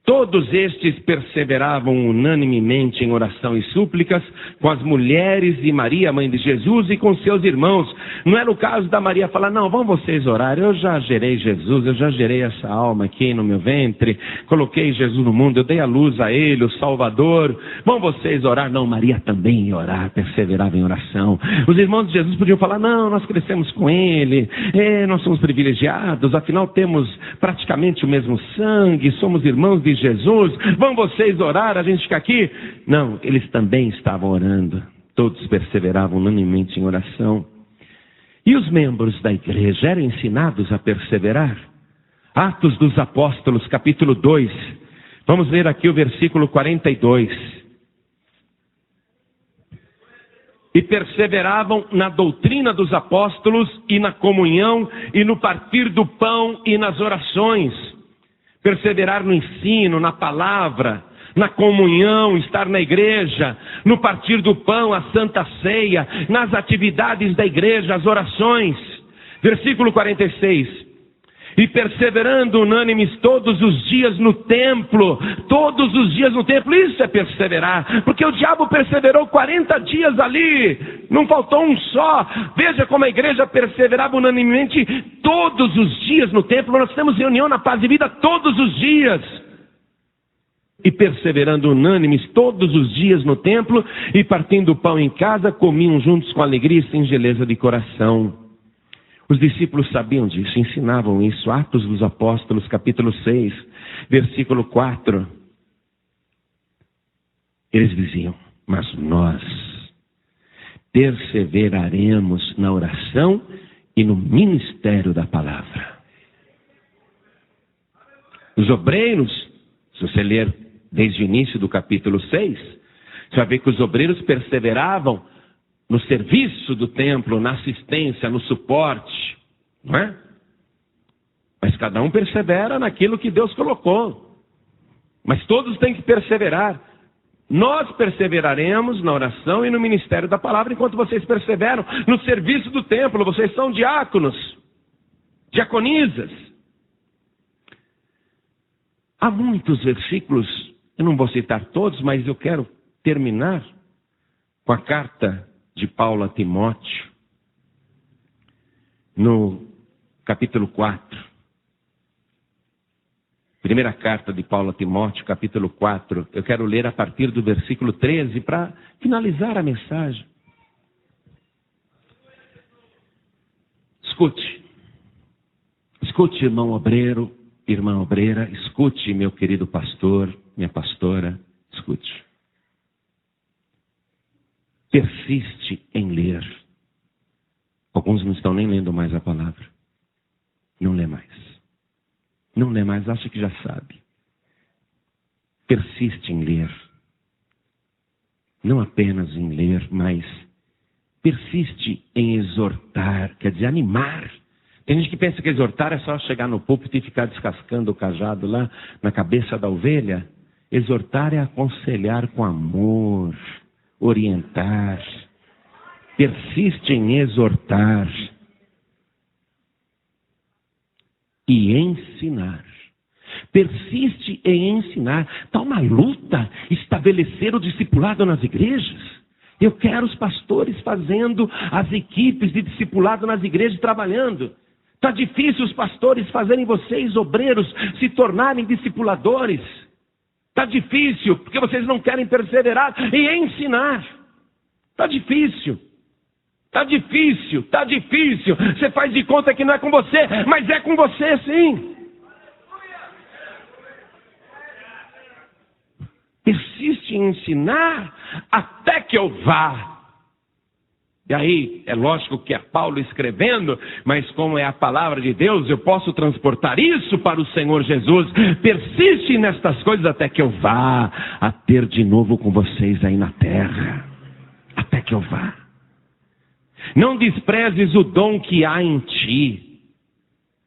Todos estes perseveravam unanimemente em oração e súplicas com as mulheres e Maria, mãe de Jesus, e com seus irmãos. Não era o caso da Maria falar, não, vão vocês orar, eu já gerei Jesus, eu já gerei essa alma aqui no meu ventre, coloquei Jesus no mundo, eu dei a luz a ele, o Salvador, vão vocês orar. Não, Maria também ia orar, perseverava em oração. Os irmãos de Jesus podiam falar, não, nós crescemos com ele, nós somos privilegiados, afinal temos praticamente o mesmo sangue, somos irmãos de Jesus, vão vocês orar, a gente fica aqui? Não, eles também estavam orando, todos perseveravam unanimemente em oração. E os membros da igreja eram ensinados a perseverar? Atos dos Apóstolos, capítulo 2, vamos ler aqui o versículo 42. E perseveravam na doutrina dos apóstolos e na comunhão e no partir do pão e nas orações. Perseverar no ensino, na palavra, na comunhão, estar na igreja, no partir do pão, a santa ceia, nas atividades da igreja, as orações. Versículo 46. E perseverando unânimes todos os dias no templo, todos os dias no templo, isso é perseverar, porque o diabo perseverou 40 dias ali, não faltou um só. Veja como a igreja perseverava unanimemente todos os dias no templo. Nós temos reunião na Paz e Vida todos os dias. E perseverando unânimes todos os dias no templo, e partindo o pão em casa, comiam juntos com alegria e singeleza de coração. Os discípulos sabiam disso, ensinavam isso. Atos dos Apóstolos, capítulo 6, versículo 4. Eles diziam, mas nós perseveraremos na oração e no ministério da palavra. Os obreiros, se você ler desde o início do capítulo 6, você vai ver que os obreiros perseveravam no serviço do templo, na assistência, no suporte, não é? Mas cada um persevera naquilo que Deus colocou. Mas todos têm que perseverar. Nós perseveraremos na oração e no ministério da palavra, enquanto vocês perseveram no serviço do templo. Vocês são diáconos, diaconisas. Há muitos versículos, eu não vou citar todos, mas eu quero terminar com a carta de Paulo a Timóteo, no capítulo 4. Primeira carta de Paulo a Timóteo, capítulo 4. Eu quero ler a partir do versículo 13 para finalizar a mensagem. Escute, irmão obreiro, irmã obreira, escute, meu querido pastor, minha pastora, escute. Persiste em ler. Alguns não estão nem lendo mais a palavra. Não lê mais. Não lê mais, acha que já sabe. Persiste em ler. Não apenas em ler, mas persiste em exortar, quer dizer, animar. Tem gente que pensa que exortar é só chegar no púlpito e ficar descascando o cajado lá na cabeça da ovelha. Exortar é aconselhar com amor, orientar. Persiste em exortar e ensinar. Persiste em ensinar. Está uma luta estabelecer o discipulado nas igrejas. Eu quero os pastores fazendo as equipes de discipulado nas igrejas trabalhando. Está difícil os pastores fazerem vocês, obreiros, se tornarem discipuladores. Está difícil, porque vocês não querem perseverar e ensinar. Está difícil. Está difícil, está difícil. Você faz de conta que não é com você, mas é com você sim. Persiste em ensinar até que eu vá. E aí, é lógico que é Paulo escrevendo, mas como é a palavra de Deus, eu posso transportar isso para o Senhor Jesus. Persiste nestas coisas até que eu vá a ter de novo com vocês aí na terra. Até que eu vá. Não desprezes o dom que há em ti,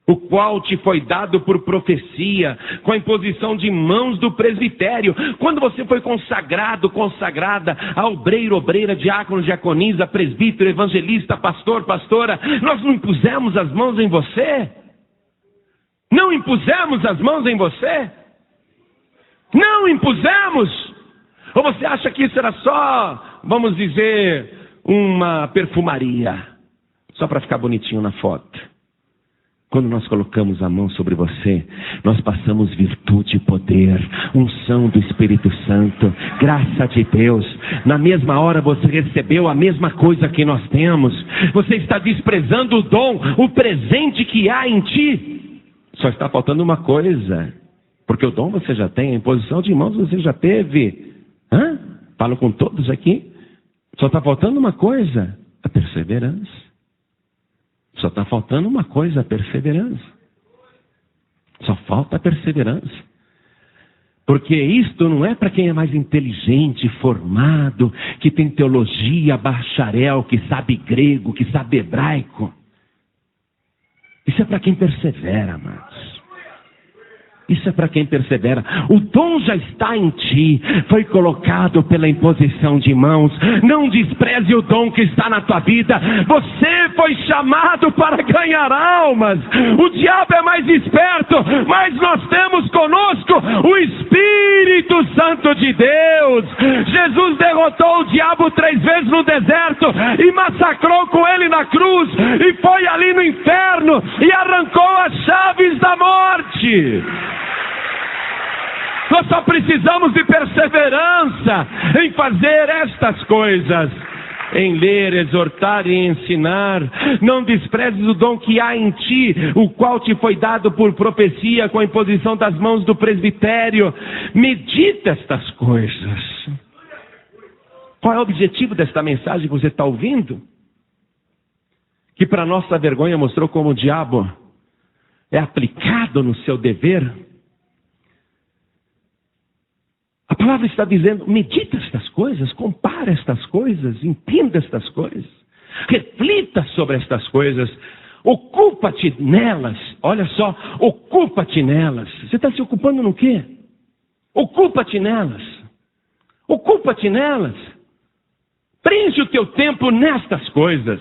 o qual te foi dado por profecia, com a imposição de mãos do presbitério. Quando você foi consagrado, consagrada, a obreiro, obreira, diácono, diaconisa, presbítero, evangelista, pastor, pastora, nós não impusemos as mãos em você? Não impusemos as mãos em você? Não impusemos? Ou você acha que isso era só, vamos dizer, uma perfumaria, só para ficar bonitinho na foto? Quando nós colocamos a mão sobre você, nós passamos virtude e poder, unção do Espírito Santo, graça de Deus. Na mesma hora você recebeu a mesma coisa que nós temos. Você está desprezando o dom, o presente que há em ti. Só está faltando uma coisa, porque o dom você já tem, a imposição de mãos você já teve. Falo com todos aqui. Só está faltando uma coisa, a perseverança. Só está faltando uma coisa, a perseverança. Só falta a perseverança. Porque isto não é para quem é mais inteligente, formado, que tem teologia, bacharel, que sabe grego, que sabe hebraico. Isso é para quem persevera, amados. Isso é para quem persevera. O dom já está em ti. Foi colocado pela imposição de mãos. Não despreze o dom que está na tua vida. Você foi chamado para ganhar almas. O diabo é mais esperto, mas nós temos conosco o Espírito Santo de Deus. Jesus derrotou o diabo 3 vezes no deserto e massacrou com ele na cruz. E foi ali no inferno e arrancou as chaves da morte. Nós só precisamos de perseverança em fazer estas coisas, em ler, exortar e ensinar. Não desprezes o dom que há em ti, o qual te foi dado por profecia, com a imposição das mãos do presbitério. Medita estas coisas. Qual é o objetivo desta mensagem que você está ouvindo? Que para nossa vergonha mostrou como o diabo é aplicado no seu dever. A palavra está dizendo, medita estas coisas, compara estas coisas, entenda estas coisas, reflita sobre estas coisas, ocupa-te nelas. Olha só, ocupa-te nelas. Você está se ocupando no quê? Ocupa-te nelas. Ocupa-te nelas. Preenche o teu tempo nestas coisas,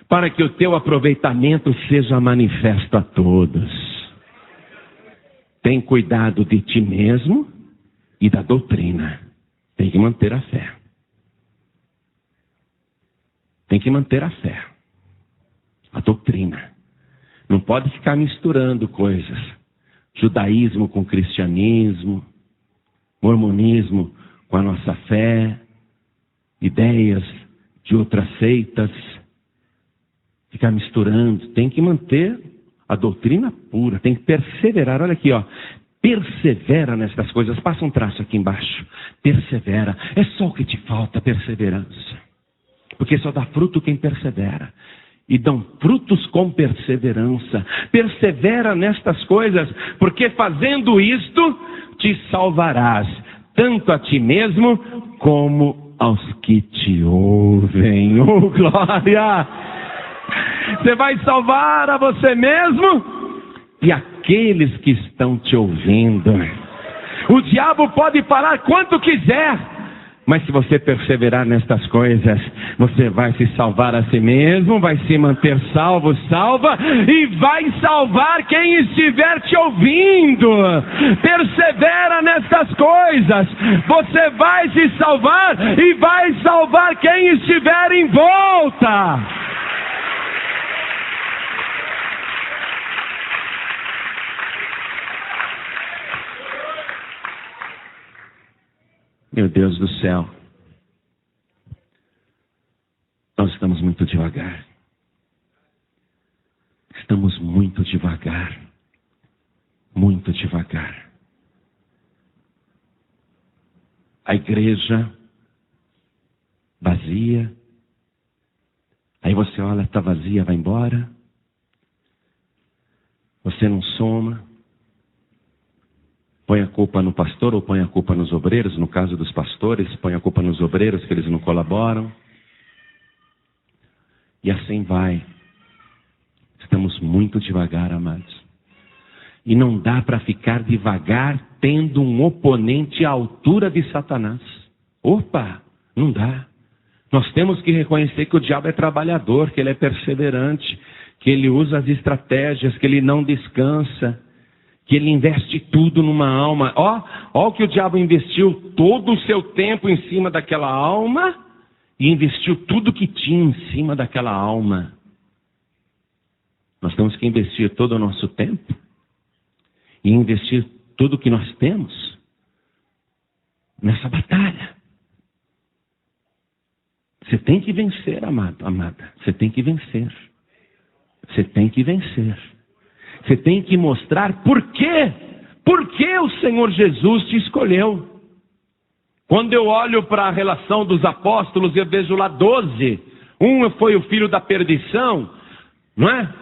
para que o teu aproveitamento seja manifesto a todos. Tem cuidado de ti mesmo e da doutrina. Tem que manter a fé. Tem que manter a fé. A doutrina. Não pode ficar misturando coisas. Judaísmo com cristianismo, mormonismo com a nossa fé, ideias de outras seitas. Ficar misturando. Tem que manter a doutrina pura. Tem que perseverar. Olha aqui, ó. Persevera nestas coisas. Passa um traço aqui embaixo. Persevera. É só o que te falta, perseverança. Porque só dá fruto quem persevera. E dão frutos com perseverança. Persevera nestas coisas, porque fazendo isto, te salvarás, tanto a ti mesmo, como aos que te ouvem. Oh, glória! Você vai salvar a você mesmo e aqueles que estão te ouvindo. O diabo pode falar quanto quiser, mas se você perseverar nestas coisas, você vai se salvar a si mesmo, vai se manter salvo, salva, e vai salvar quem estiver te ouvindo. Persevera nestas coisas, você vai se salvar e vai salvar quem estiver em volta. Meu Deus do céu, nós estamos muito devagar. Estamos muito devagar. Muito devagar. A igreja vazia. Aí você olha, está vazia, vai embora. Você não soma. Põe a culpa no pastor ou põe a culpa nos obreiros. No caso dos pastores, põe a culpa nos obreiros que eles não colaboram. E assim vai. Estamos muito devagar, amados. E não dá para ficar devagar tendo um oponente à altura de Satanás. Opa, não dá. Nós temos que reconhecer que o diabo é trabalhador, que ele é perseverante, que ele usa as estratégias, que ele não descansa, que ele investe tudo numa alma. Ó o que o diabo investiu, todo o seu tempo em cima daquela alma, e investiu tudo que tinha em cima daquela alma. Nós temos que investir todo o nosso tempo e investir tudo que nós temos nessa batalha. Você tem que vencer, amado, amada. Você tem que vencer. Você tem que vencer. Você tem que mostrar por quê. Por que o Senhor Jesus te escolheu. Quando eu olho para a relação dos apóstolos, eu vejo lá 12. Um foi o filho da perdição, não é?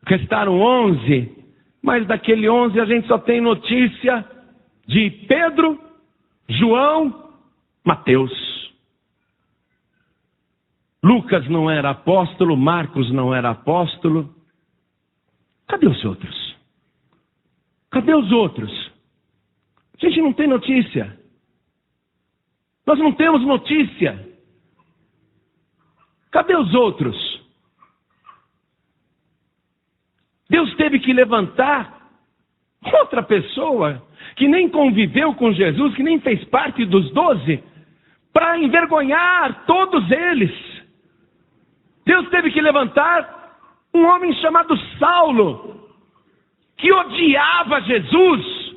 Restaram 11. Mas daquele 11 a gente só tem notícia de Pedro, João, Mateus. Lucas não era apóstolo, Marcos não era apóstolo. Cadê os outros? Cadê os outros? A gente não tem notícia. Nós não temos notícia. Cadê os outros? Deus teve que levantar outra pessoa que nem conviveu com Jesus, que nem fez parte dos 12, para envergonhar todos eles. Deus teve que levantar um homem chamado Saulo, que odiava Jesus,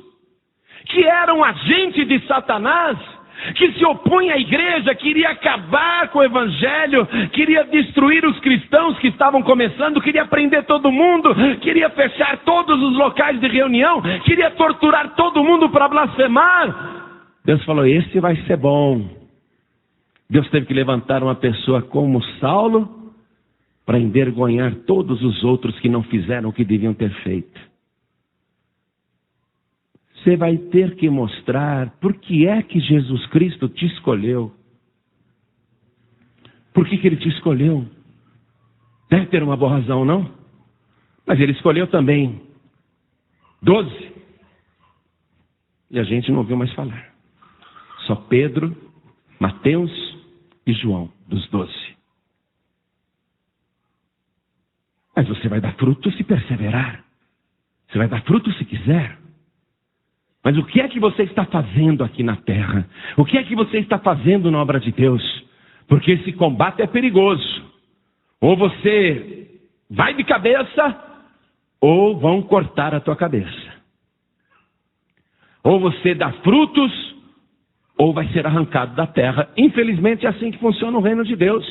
que era um agente de Satanás, que se opõe à igreja, queria acabar com o evangelho, queria destruir os cristãos que estavam começando, queria prender todo mundo, queria fechar todos os locais de reunião, queria torturar todo mundo para blasfemar. Deus falou, esse vai ser bom. Deus teve que levantar uma pessoa como Saulo para envergonhar todos os outros que não fizeram o que deviam ter feito. Você vai ter que mostrar por que é que Jesus Cristo te escolheu. Por que Ele te escolheu? Deve ter uma boa razão, não? Mas Ele escolheu também 12. E a gente não ouviu mais falar. Só Pedro, Mateus e João, dos 12. Mas você vai dar fruto se perseverar. Você vai dar fruto se quiser. Mas o que é que você está fazendo aqui na terra? O que é que você está fazendo na obra de Deus? Porque esse combate é perigoso. Ou você vai de cabeça, ou vão cortar a tua cabeça. Ou você dá frutos, ou vai ser arrancado da terra. Infelizmente é assim que funciona o reino de Deus.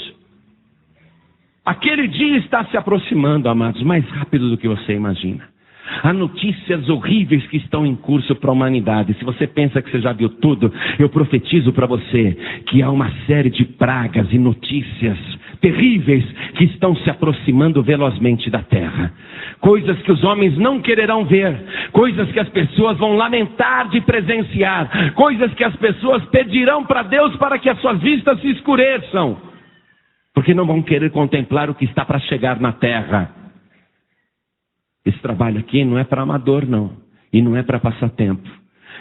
Aquele dia está se aproximando, amados, mais rápido do que você imagina. Há notícias horríveis que estão em curso para a humanidade. Se você pensa que você já viu tudo, eu profetizo para você que há uma série de pragas e notícias terríveis que estão se aproximando velozmente da terra. Coisas que os homens não quererão ver, coisas que as pessoas vão lamentar de presenciar, coisas que as pessoas pedirão para Deus para que as suas vistas se escureçam, porque não vão querer contemplar o que está para chegar na terra. Esse trabalho aqui não é para amador, não. E não é para passar tempo.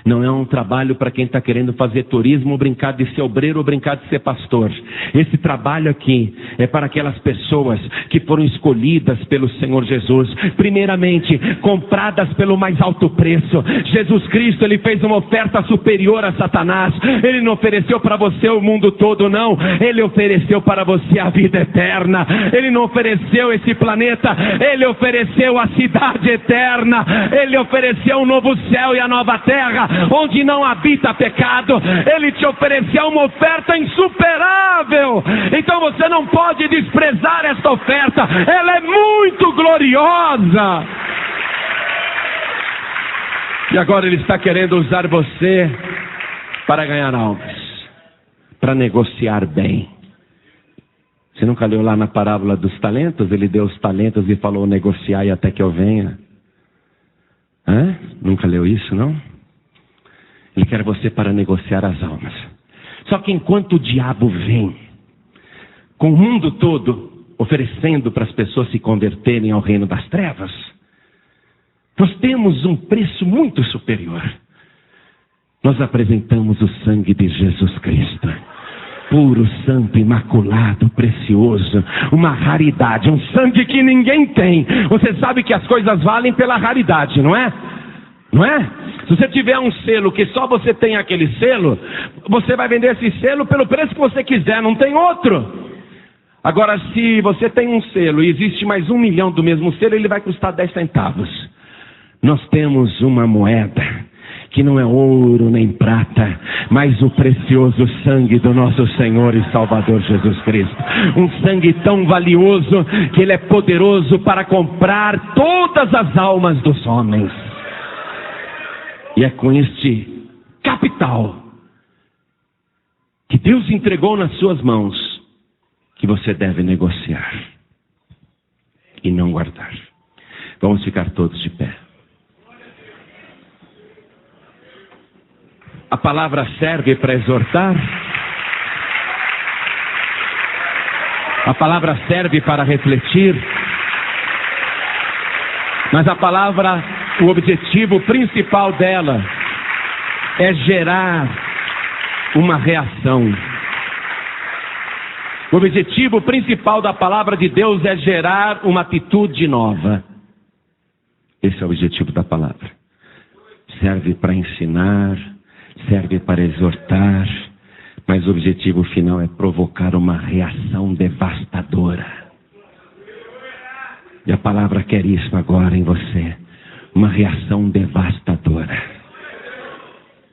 Não é um trabalho para quem está querendo fazer turismo, ou brincar de ser obreiro, ou brincar de ser pastor. Esse trabalho aqui é para aquelas pessoas que foram escolhidas pelo Senhor Jesus. Primeiramente, compradas pelo mais alto preço. Jesus Cristo, Ele fez uma oferta superior a Satanás. Ele não ofereceu para você o mundo todo, não. Ele ofereceu para você a vida eterna. Ele não ofereceu esse planeta. Ele ofereceu a cidade eterna. Ele ofereceu um novo céu e a nova terra, onde não habita pecado. Ele te ofereceu uma oferta insuperável. Então você não pode desprezar esta oferta. Ela é muito gloriosa. E agora Ele está querendo usar você para ganhar almas, para negociar bem. Você nunca leu lá na parábola dos talentos? Ele deu os talentos e falou: negociai até que eu venha. Nunca leu isso, não? Ele quer você para negociar as almas. Só que enquanto o diabo vem com o mundo todo oferecendo para as pessoas se converterem ao reino das trevas, nós temos um preço muito superior. Nós apresentamos o sangue de Jesus Cristo, puro, santo, imaculado, precioso, uma raridade, um sangue que ninguém tem. Você sabe que as coisas valem pela raridade, não é? Não é? Se você tiver um selo que só você tem aquele selo, você vai vender esse selo pelo preço que você quiser, não tem outro. Agora, se você tem um selo e existe mais 1 milhão do mesmo selo, ele vai custar 10 centavos. Nós temos uma moeda que não é ouro nem prata, mas o precioso sangue do nosso Senhor e Salvador Jesus Cristo. Um sangue tão valioso que Ele é poderoso para comprar todas as almas dos homens. E é com este capital que Deus entregou nas suas mãos que você deve negociar e não guardar. Vamos ficar todos de pé. A palavra serve para exortar. A palavra serve para refletir. Mas a palavra, o objetivo principal dela é gerar uma reação. O objetivo principal da palavra de Deus é gerar uma atitude nova. Esse é o objetivo da palavra. Serve para ensinar, serve para exortar, mas o objetivo final é provocar uma reação devastadora. E a palavra quer isso agora em você. Uma reação devastadora.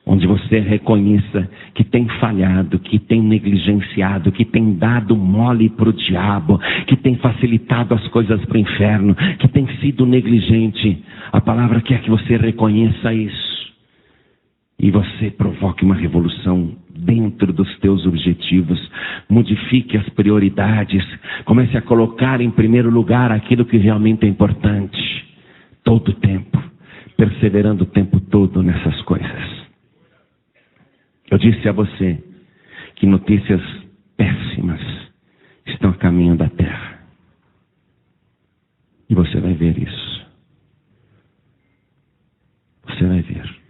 Onde você reconheça que tem falhado, que tem negligenciado, que tem dado mole para o diabo, que tem facilitado as coisas para o inferno, que tem sido negligente. A palavra quer que você reconheça isso. E você provoque uma revolução dentro dos teus objetivos. Modifique as prioridades. Comece a colocar em primeiro lugar aquilo que realmente é importante. Todo o tempo. Perseverando o tempo todo nessas coisas. Eu disse a você que notícias péssimas estão a caminho da terra. E você vai ver isso. Você vai ver.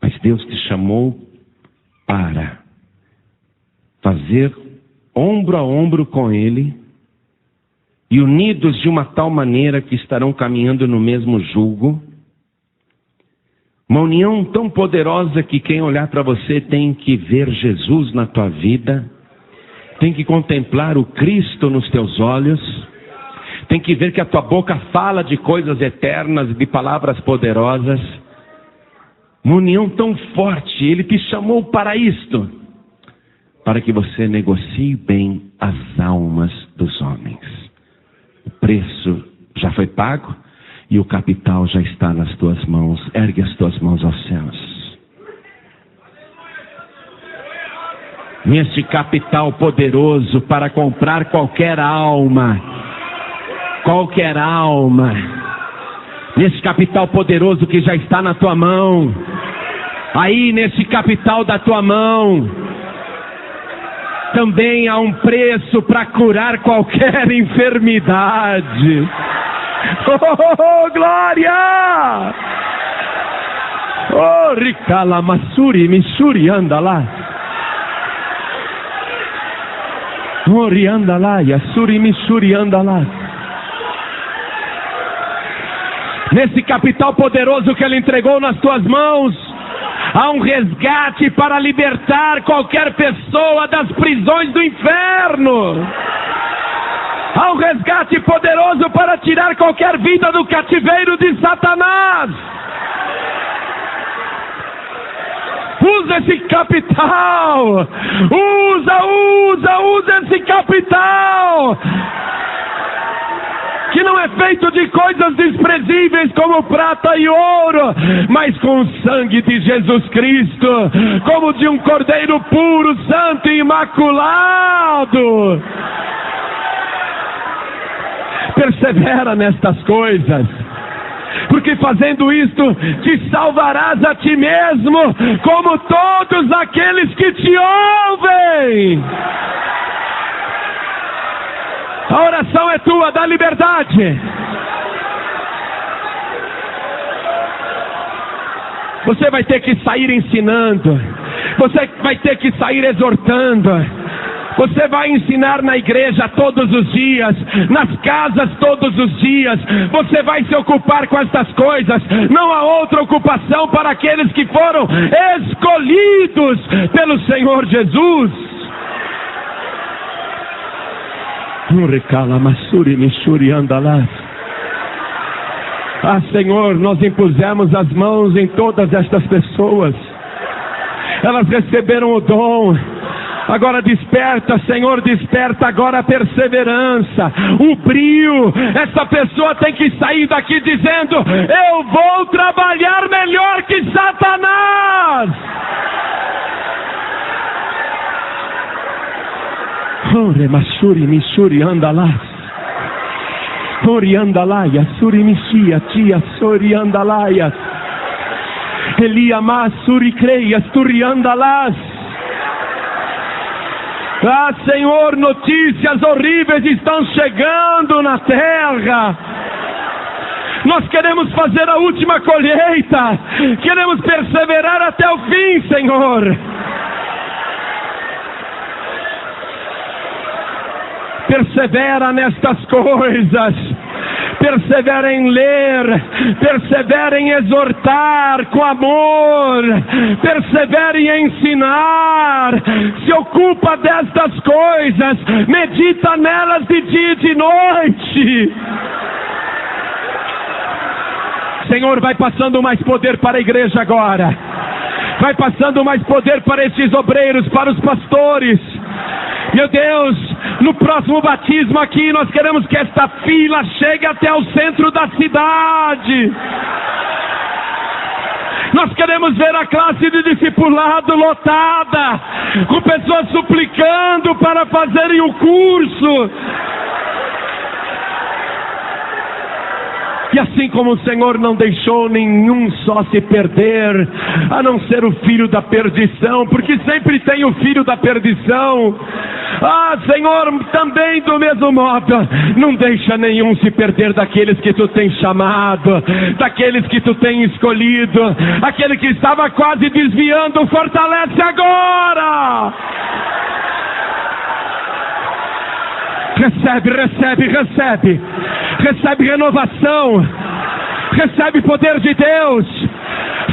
Mas Deus te chamou para fazer ombro a ombro com Ele e unidos de uma tal maneira que estarão caminhando no mesmo jugo, Uma união tão poderosa que quem olhar para você tem que ver Jesus na tua vida, tem que contemplar o Cristo nos teus olhos, tem que ver que a tua boca fala de coisas eternas, de palavras poderosas. Uma união tão forte, Ele te chamou para isto, para que você negocie bem as almas dos homens. O preço já foi pago e o capital já está nas tuas mãos. Ergue as tuas mãos aos céus. Neste capital poderoso para comprar qualquer alma, nesse capital poderoso que já está na tua mão, aí nesse capital da tua mão, também há um preço para curar qualquer enfermidade. Oh, glória! Oh, Ricala Massuri, Missuri, anda lá. Ori, anda lá, Yassuri, Missuri, anda lá. Nesse capital poderoso que Ele entregou nas tuas mãos, há um resgate para libertar qualquer pessoa das prisões do inferno. Há um resgate poderoso para tirar qualquer vida do cativeiro de Satanás. Usa esse capital. Usa esse capital. Que não é feito de coisas desprezíveis como prata e ouro, mas com o sangue de Jesus Cristo, como de um cordeiro puro, santo e imaculado. Persevera nestas coisas, porque fazendo isto, te salvarás a ti mesmo, como todos aqueles que te ouvem. A oração é tua, da liberdade. Você vai ter que sair ensinando. Você vai ter que sair exortando. Você vai ensinar na igreja todos os dias, nas casas todos os dias. Você vai se ocupar com estas coisas. Não há outra ocupação para aqueles que foram escolhidos pelo Senhor Jesus. Ah, Senhor, nós impusemos as mãos em todas estas pessoas. Elas receberam o dom. Agora desperta, Senhor, desperta agora a perseverança, o brio. Essa pessoa tem que sair daqui dizendo: eu vou trabalhar melhor que Satanás. Ore Masuri Misuri Andalás. Ori Andalaia, Suri Mishia, Tia Sori Andalaias. Eliamás Suri Creias, Turi Andalás. Ah, Senhor, notícias horríveis estão chegando na terra. Nós queremos fazer a última colheita. Queremos perseverar até o fim, Senhor. Persevera nestas coisas. Persevera em ler, persevera em exortar com amor, persevere em ensinar, se ocupa destas coisas, medita nelas de dia e de noite. Senhor, vai passando mais poder para a igreja agora, vai passando mais poder para esses obreiros, para os pastores. Meu Deus, no próximo batismo aqui, nós queremos que esta fila chegue até o centro da cidade. Nós queremos ver a classe de discipulado lotada, com pessoas suplicando para fazerem o curso. E assim como o Senhor não deixou nenhum só se perder, a não ser o filho da perdição, porque sempre tem o filho da perdição. Ah, Senhor, também do mesmo modo, não deixa nenhum se perder daqueles que Tu tens chamado, daqueles que Tu tens escolhido. Aquele que estava quase desviando, fortalece agora. Recebe renovação, recebe poder de Deus,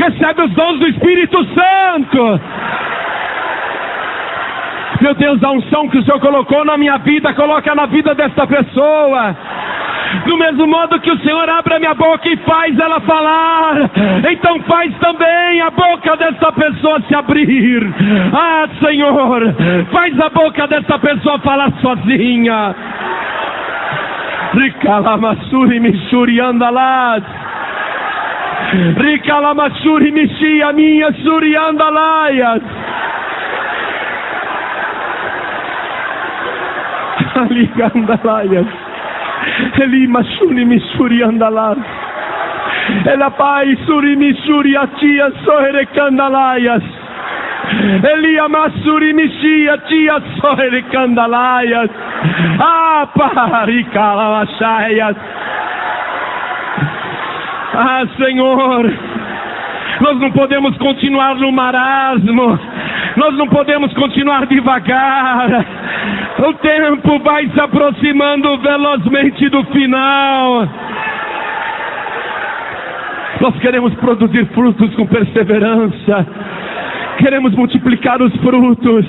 Recebe os dons do Espírito Santo. Meu Deus, a unção que o Senhor colocou na minha vida, coloca na vida desta pessoa. Do mesmo modo que o Senhor abre a minha boca e faz ela falar, então faz também a boca dessa pessoa se abrir. Ah, Senhor, faz a boca dessa pessoa falar sozinha. Ricalamassuri mishuri andalas. Ricalamassuri mishia minha suri andalaias. Aligandalaias. Eli mashuni misuri andalas. Ela pai suri misuri atia sohere candalayas. Eli amasuri mishia tia sohere candalayas. Ah, paricalamachaias. Ah, Senhor, nós não podemos continuar no marasmo. Nós não podemos continuar devagar. O tempo vai se aproximando velozmente do final. Nós queremos produzir frutos com perseverança. Queremos multiplicar os frutos.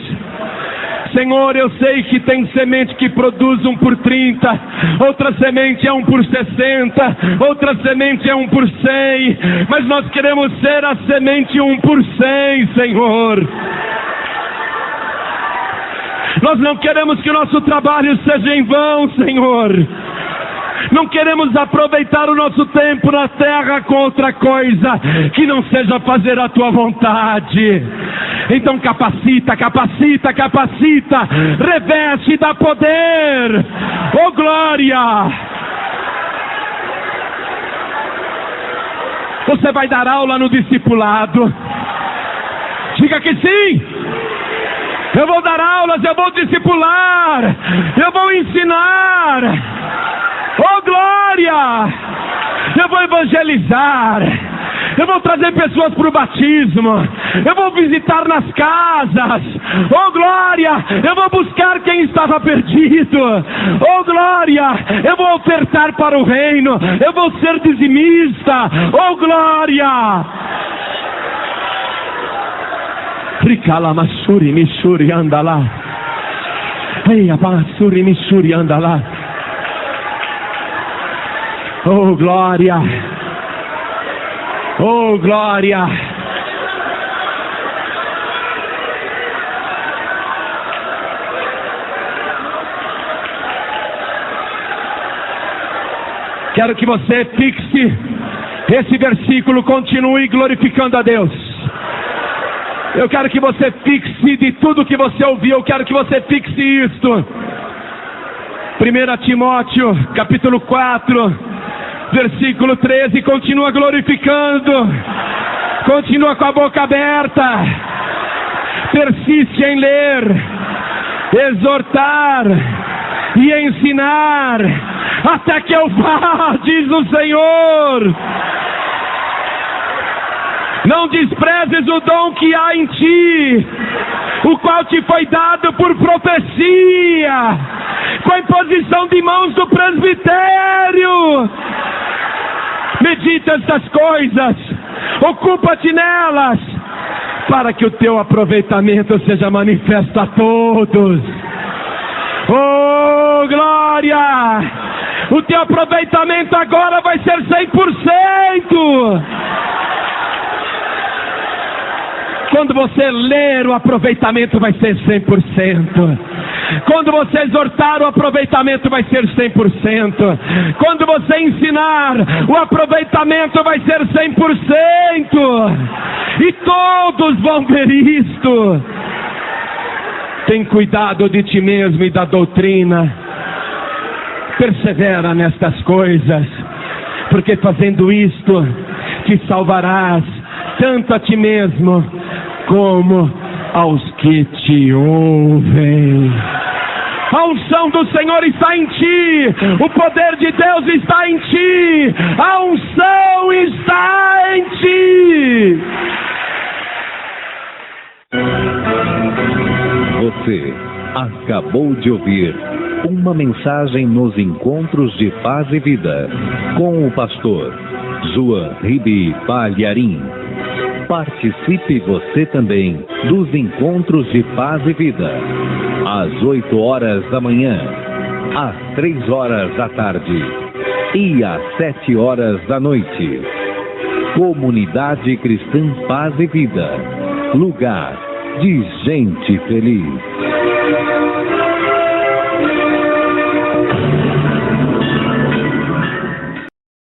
Senhor, eu sei que tem semente que produz 1 por 30, outra semente é 1 por 60, outra semente é 1 por 100, mas nós queremos ser a semente 1 por 100, Senhor. Nós não queremos que o nosso trabalho seja em vão, Senhor. Não queremos aproveitar o nosso tempo na terra com outra coisa que não seja fazer a tua vontade. Então capacita, capacita, capacita, reveste, dá poder. Oh glória! Você vai dar aula no discipulado. Diga que sim. Eu vou dar aulas, eu vou discipular, eu vou ensinar. Oh glória! Eu vou evangelizar. Eu vou trazer pessoas para o batismo. Eu vou visitar nas casas. Oh glória! Eu vou buscar quem estava perdido. Oh glória! Eu vou ofertar para o reino. Eu vou ser dizimista. Oh glória! Ricalamassuri mishuri andalá. Ei, abassuri mishuri andalá. Oh glória! Oh glória! Quero que você fixe esse versículo, continue glorificando a Deus. Eu quero que você fixe de tudo que você ouviu, eu quero que você fixe isto. 1 Timóteo, capítulo 4, versículo 13, continua glorificando, continua com a boca aberta, persiste em ler, exortar e ensinar, até que eu vá, diz o Senhor. Não desprezes o dom que há em ti, o qual te foi dado por profecia, com a imposição de mãos do presbitério. Medita estas coisas, ocupa-te nelas, para que o teu aproveitamento seja manifesto a todos. Oh glória! O teu aproveitamento agora vai ser 100%. Quando você ler, o aproveitamento vai ser 100%. Quando você exortar, o aproveitamento vai ser 100%. Quando você ensinar, o aproveitamento vai ser 100%. E todos vão ver isto. Tem cuidado de ti mesmo e da doutrina. Persevera nestas coisas, porque fazendo isto, te salvarás tanto a ti mesmo como aos que te ouvem. A unção do Senhor está em ti, o poder de Deus está em ti, a unção está em ti. Você acabou de ouvir uma mensagem nos Encontros de Paz e Vida, com o pastor João Ribe Palharim. Participe você também dos encontros de paz e vida. Às 8 horas da manhã, às 3 horas da tarde e às 7 horas da noite. Comunidade Cristã Paz e Vida. Lugar de gente feliz.